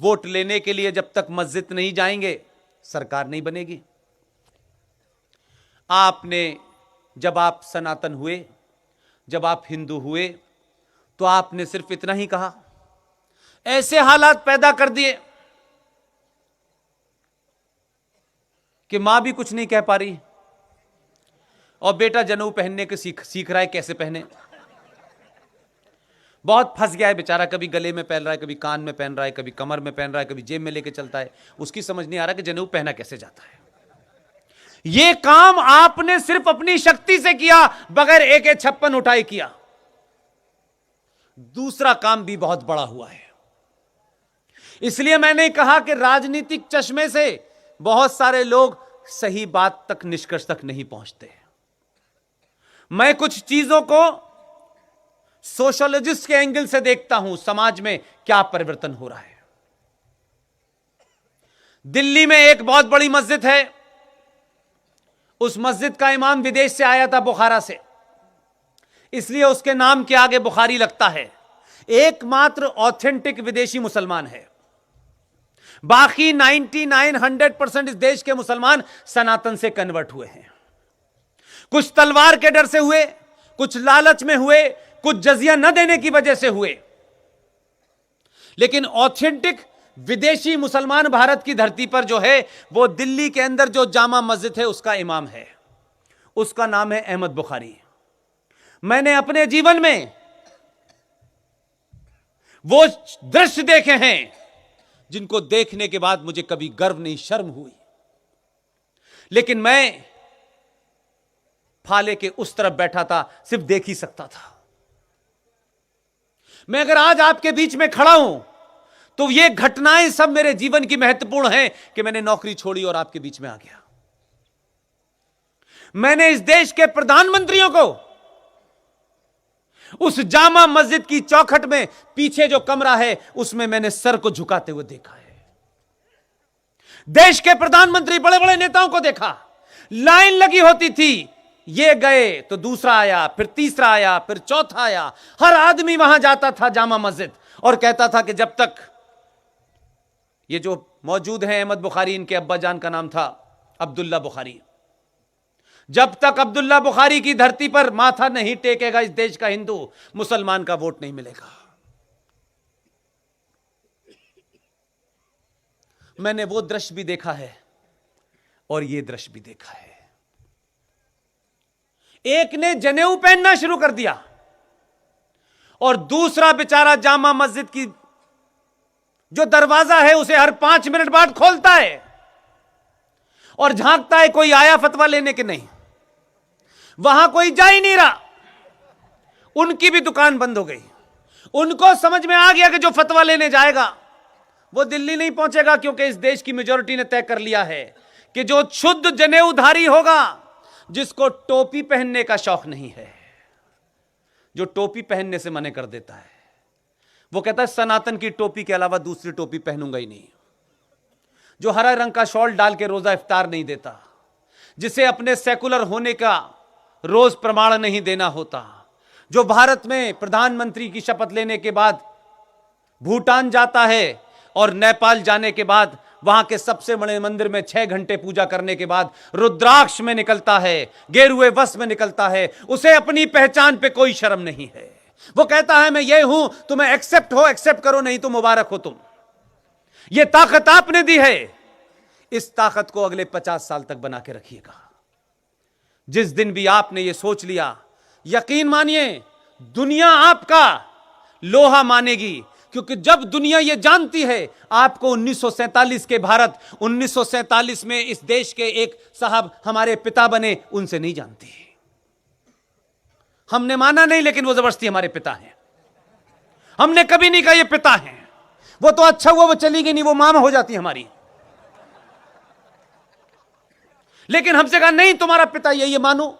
Speaker 1: वोट लेने के लिए जब तक मस्जिद नहीं जाएंगे सरकार नहीं बनेगी। आपने, जब आप सनातन हुए, जब आप हिंदू हुए, तो आपने सिर्फ इतना ही कहा। ऐसे हालात पैदा कर दिए कि मां भी कुछ नहीं कह पा रही और बेटा जनेऊ पहनने के सीख रहा है, कैसे पहने। बहुत फंस गया है बेचारा, कभी गले में पहन रहा है, कभी कान में पहन रहा है, कभी कमर में पहन रहा है, कभी जेब में लेके चलता है। उसकी समझ नहीं आ रहा कि जनेऊ पहना कैसे जाता है। यह काम आपने सिर्फ अपनी शक्ति से किया, बगैर AK-56 उठाए किया। दूसरा काम भी बहुत बड़ा हुआ है। इसलिए मैंने कहा कि राजनीतिक चश्मे से बहुत सारे लोग सही बात तक, निष्कर्ष तक नहीं पहुंचते। मैं कुछ चीजों को सोशोलॉजिस्ट के एंगल से देखता हूं, समाज में क्या परिवर्तन हो रहा है। दिल्ली में एक बहुत बड़ी मस्जिद है, उस मस्जिद का इमाम विदेश से आया था, बुखारा से, इसलिए उसके नाम के आगे बुखारी लगता है। एकमात्र ऑथेंटिक विदेशी मुसलमान है। बाकी 99-100% इस देश के मुसलमान सनातन से कन्वर्ट हुए हैं। कुछ तलवार के डर से हुए, कुछ लालच में हुए, कुछ जजिया न देने की वजह से हुए, लेकिन ऑथेंटिक विदेशी मुसलमान भारत की धरती पर जो है वो दिल्ली के अंदर जो जामा मस्जिद है उसका इमाम है, उसका नाम है अहमद बुखारी। मैंने अपने जीवन में वो दृश्य देखे हैं जिनको देखने के बाद मुझे कभी गर्व नहीं, शर्म हुई, लेकिन मैं फाले के उस तरफ बैठा था, सिर्फ देख ही सकता था। मैं अगर आज आपके बीच में खड़ा हूं तो ये घटनाएं सब मेरे जीवन की महत्वपूर्ण हैं कि मैंने नौकरी छोड़ी और आपके बीच में आ गया। मैंने इस देश के प्रधानमंत्रियों को उस जामा मस्जिद की चौखट में, पीछे जो कमरा है उसमें मैंने सर को झुकाते हुए देखा है। देश के प्रधानमंत्री, बड़े बड़े नेताओं को देखा, लाइन लगी होती थी, ये गए तो दूसरा आया, फिर तीसरा आया, फिर चौथा आया। हर आदमी वहां जाता था जामा मस्जिद और कहता था कि जब तक ये जो मौजूद हैं अहमद बुखारी, इनके अब्बा जान का नाम था अब्दुल्ला बुखारी, जब तक अब्दुल्ला बुखारी की धरती पर माथा नहीं टेकेगा इस देश का हिंदू, मुसलमान का वोट नहीं मिलेगा। मैंने वो दृश्य भी देखा है और ये दृश्य भी देखा है। एक ने जनेऊ पहनना शुरू कर दिया और दूसरा बेचारा जामा मस्जिद की जो दरवाजा है उसे हर 5 मिनट बाद खोलता है और झांकता है कोई आया फतवा लेने के नहीं। वहां कोई जा ही नहीं रहा, उनकी भी दुकान बंद हो गई। उनको समझ में आ गया कि जो फतवा लेने जाएगा वो दिल्ली नहीं पहुंचेगा, क्योंकि इस देश की मेजॉरिटी ने तय कर लिया है कि जो शुद्ध जनेऊधारी होगा, जिसको टोपी पहनने का शौक नहीं है, जो टोपी पहनने से मना कर देता है, वो कहता है सनातन की टोपी के अलावा दूसरी टोपी पहनूंगा ही नहीं। जो हरा रंग का शॉल डाल के रोजा इफ्तार नहीं देता, जिसे अपने सेकुलर होने का रोज प्रमाण नहीं देना होता, जो भारत में प्रधानमंत्री की शपथ लेने के बाद भूटान जाता है और नेपाल जाने के बाद वहां के सबसे बड़े मंदिर में 6 घंटे पूजा करने के बाद रुद्राक्ष में निकलता है, गेरुए वस्त्र में निकलता है, उसे अपनी पहचान पे कोई शर्म नहीं है। वो कहता है मैं ये हूं, तुम्हें एक्सेप्ट हो एक्सेप्ट करो, नहीं तो मुबारक हो तुम। ये ताकत आपने दी है, इस ताकत को अगले 50 साल तक बना के रखिएगा। जिस दिन भी आपने ये सोच लिया, यकीन मानिए दुनिया आपका लोहा मानेगी, क्योंकि जब दुनिया यह जानती है आपको 1947 के भारत, 1947 में इस देश के एक साहब हमारे पिता बने, उनसे नहीं जानती। हमने माना नहीं, लेकिन वो जबरदस्ती हमारे पिता हैं। हमने कभी नहीं कहा ये पिता हैं, वो तो अच्छा हुआ वो चली गई, नहीं वो मां हो जाती हमारी। लेकिन हमसे कहा नहीं तुम्हारा पिता ये मानो।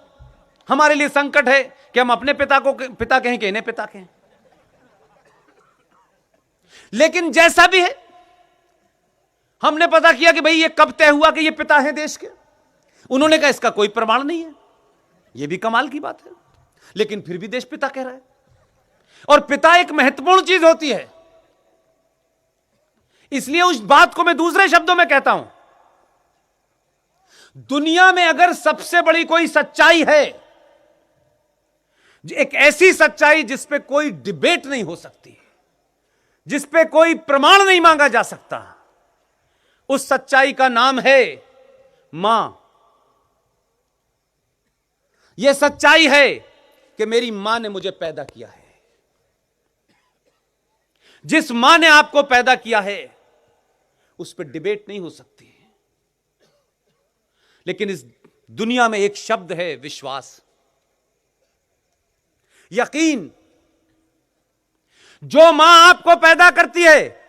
Speaker 1: हमारे लिए संकट है कि हम अपने पिता को पिता कहें कि इन्हें पिता कहें। लेकिन जैसा भी है, हमने पता किया कि भाई ये कब तय हुआ कि ये पिता हैं देश के। उन्होंने कहा इसका कोई प्रमाण नहीं है। ये भी कमाल की बात है, लेकिन फिर भी देश पिता कह रहा है। और पिता एक महत्वपूर्ण चीज होती है, इसलिए उस बात को मैं दूसरे शब्दों में कहता हूं, दुनिया में अगर सबसे बड़ी कोई सच्चाई है, एक ऐसी सच्चाई जिस पे कोई डिबेट नहीं हो सकती, जिस पे कोई प्रमाण नहीं मांगा जा सकता, उस सच्चाई का नाम है मां। यह सच्चाई है कि मेरी मां ने मुझे पैदा किया है। जिस मां ने आपको पैदा किया है उस पर डिबेट नहीं हो सकती। लेकिन इस दुनिया में एक शब्द है विश्वास, यकीन। जो मां आपको पैदा करती है,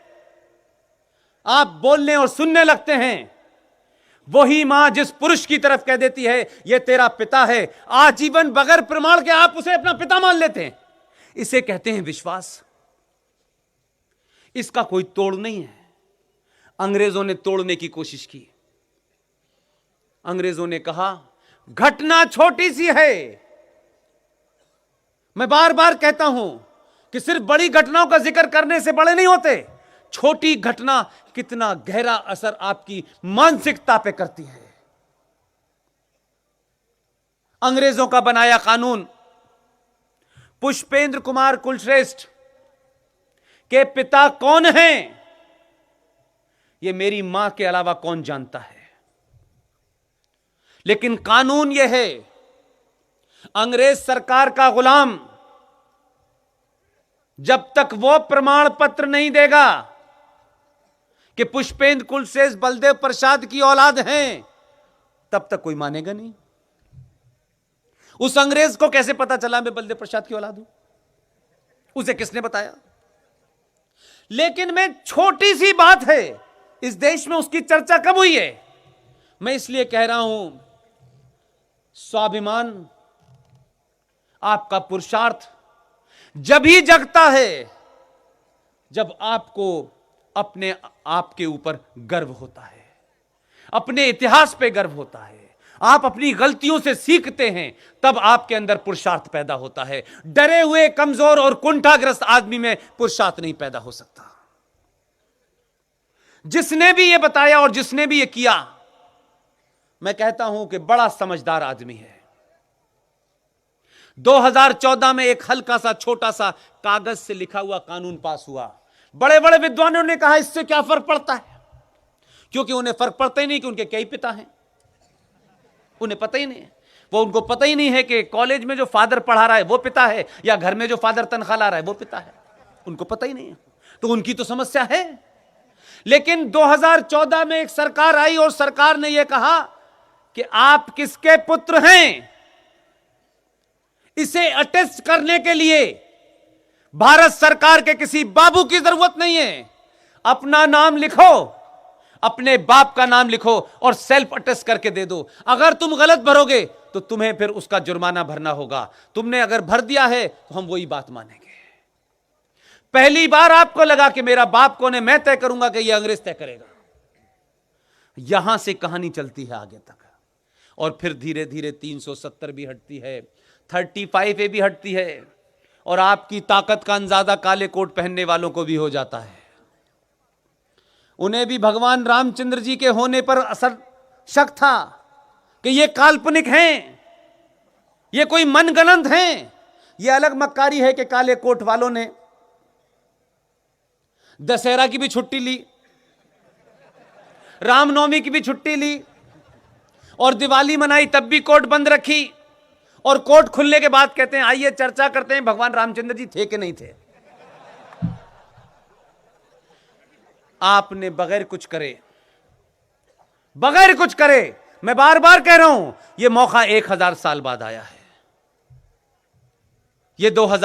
Speaker 1: आप बोलने और सुनने लगते हैं, वही मां जिस पुरुष की तरफ कह देती है यह तेरा पिता है, आजीवन बगैर प्रमाण के आप उसे अपना पिता मान लेते हैं, इसे कहते हैं विश्वास। इसका कोई तोड़ नहीं है। अंग्रेजों ने तोड़ने की कोशिश की। अंग्रेजों ने कहा घटना छोटी सी है। मैं बार बार कहता हूं कि सिर्फ बड़ी घटनाओं का जिक्र करने से बड़े नहीं होते। छोटी घटना कितना गहरा असर आपकी मानसिकता पे करती है। अंग्रेजों का बनाया कानून पुष्पेंद्र कुमार कुलश्रेष्ठ के पिता कौन हैं, यह मेरी मां के अलावा कौन जानता है। लेकिन कानून यह है, अंग्रेज सरकार का गुलाम जब तक वो प्रमाण पत्र नहीं देगा कि पुष्पेंद्र कुलश्रेष्ठ बलदेव प्रसाद की औलाद हैं, तब तक कोई मानेगा नहीं। उस अंग्रेज को कैसे पता चला मैं बलदेव प्रसाद की औलाद हूं? उसे किसने बताया? लेकिन मैं छोटी सी बात है, इस देश में उसकी चर्चा कब हुई है? मैं इसलिए कह रहा हूं, स्वाभिमान, आपका पुरुषार्थ जब ही जगता है जब आपको अपने आप के ऊपर गर्व होता है, अपने इतिहास पे गर्व होता है, आप अपनी गलतियों से सीखते हैं, तब आपके अंदर पुरुषार्थ पैदा होता है। डरे हुए, कमजोर और कुंठाग्रस्त आदमी में पुरुषार्थ नहीं पैदा हो सकता। जिसने भी यह बताया और जिसने भी यह किया, मैं कहता हूं कि बड़ा समझदार आदमी है। 2014 में एक हल्का सा छोटा सा कागज से लिखा हुआ कानून पास हुआ। बड़े बड़े विद्वानों ने कहा इससे क्या फर्क पड़ता है, क्योंकि उन्हें फर्क पड़ता ही नहीं कि उनके कई पिता हैं। उन्हें पता ही नहीं है, उनको पता ही नहीं है कि कॉलेज में जो फादर पढ़ा रहा है वो पिता है, या घर में जो फादर तनख्वाह ला रहा है वो पिता है। उनको पता ही नहीं है, तो उनकी तो समस्या है। लेकिन 2014 में एक सरकार आई और सरकार ने यह कहा कि आप किसके पुत्र हैं, इसे अटेस्ट करने के लिए भारत सरकार के किसी बाबू की जरूरत नहीं है। अपना नाम लिखो, अपने बाप का नाम लिखो और सेल्फ अटेस्ट करके दे दो। अगर तुम गलत भरोगे तो तुम्हें फिर उसका जुर्माना भरना होगा। तुमने अगर भर दिया है तो हम वही बात मानेंगे। पहली बार आपको लगा कि मेरा बाप कौन है, मैं तय करूंगा कि यह अंग्रेज तय करेगा। यहां से कहानी चलती है आगे तक, और फिर धीरे धीरे 370 भी हटती है, 35A भी हटती है, और आपकी ताकत का अंदाजा काले कोट पहनने वालों को भी हो जाता है। उन्हें भी भगवान रामचंद्र जी के होने पर असर शक था कि ये काल्पनिक हैं, ये कोई मनगढ़ंत हैं। ये अलग मक्कारी है कि काले कोट वालों ने दशहरा की भी छुट्टी ली, रामनवमी की भी छुट्टी ली, और दिवाली मनाई तब भी कोर्ट बंद रखी, और कोर्ट खुलने के बाद कहते हैं आइए चर्चा करते हैं भगवान रामचंद्र जी थे कि नहीं थे। आपने बगैर कुछ करे, मैं बार बार कह रहा हूं, यह मौका 1000 साल बाद आया है। ये 2000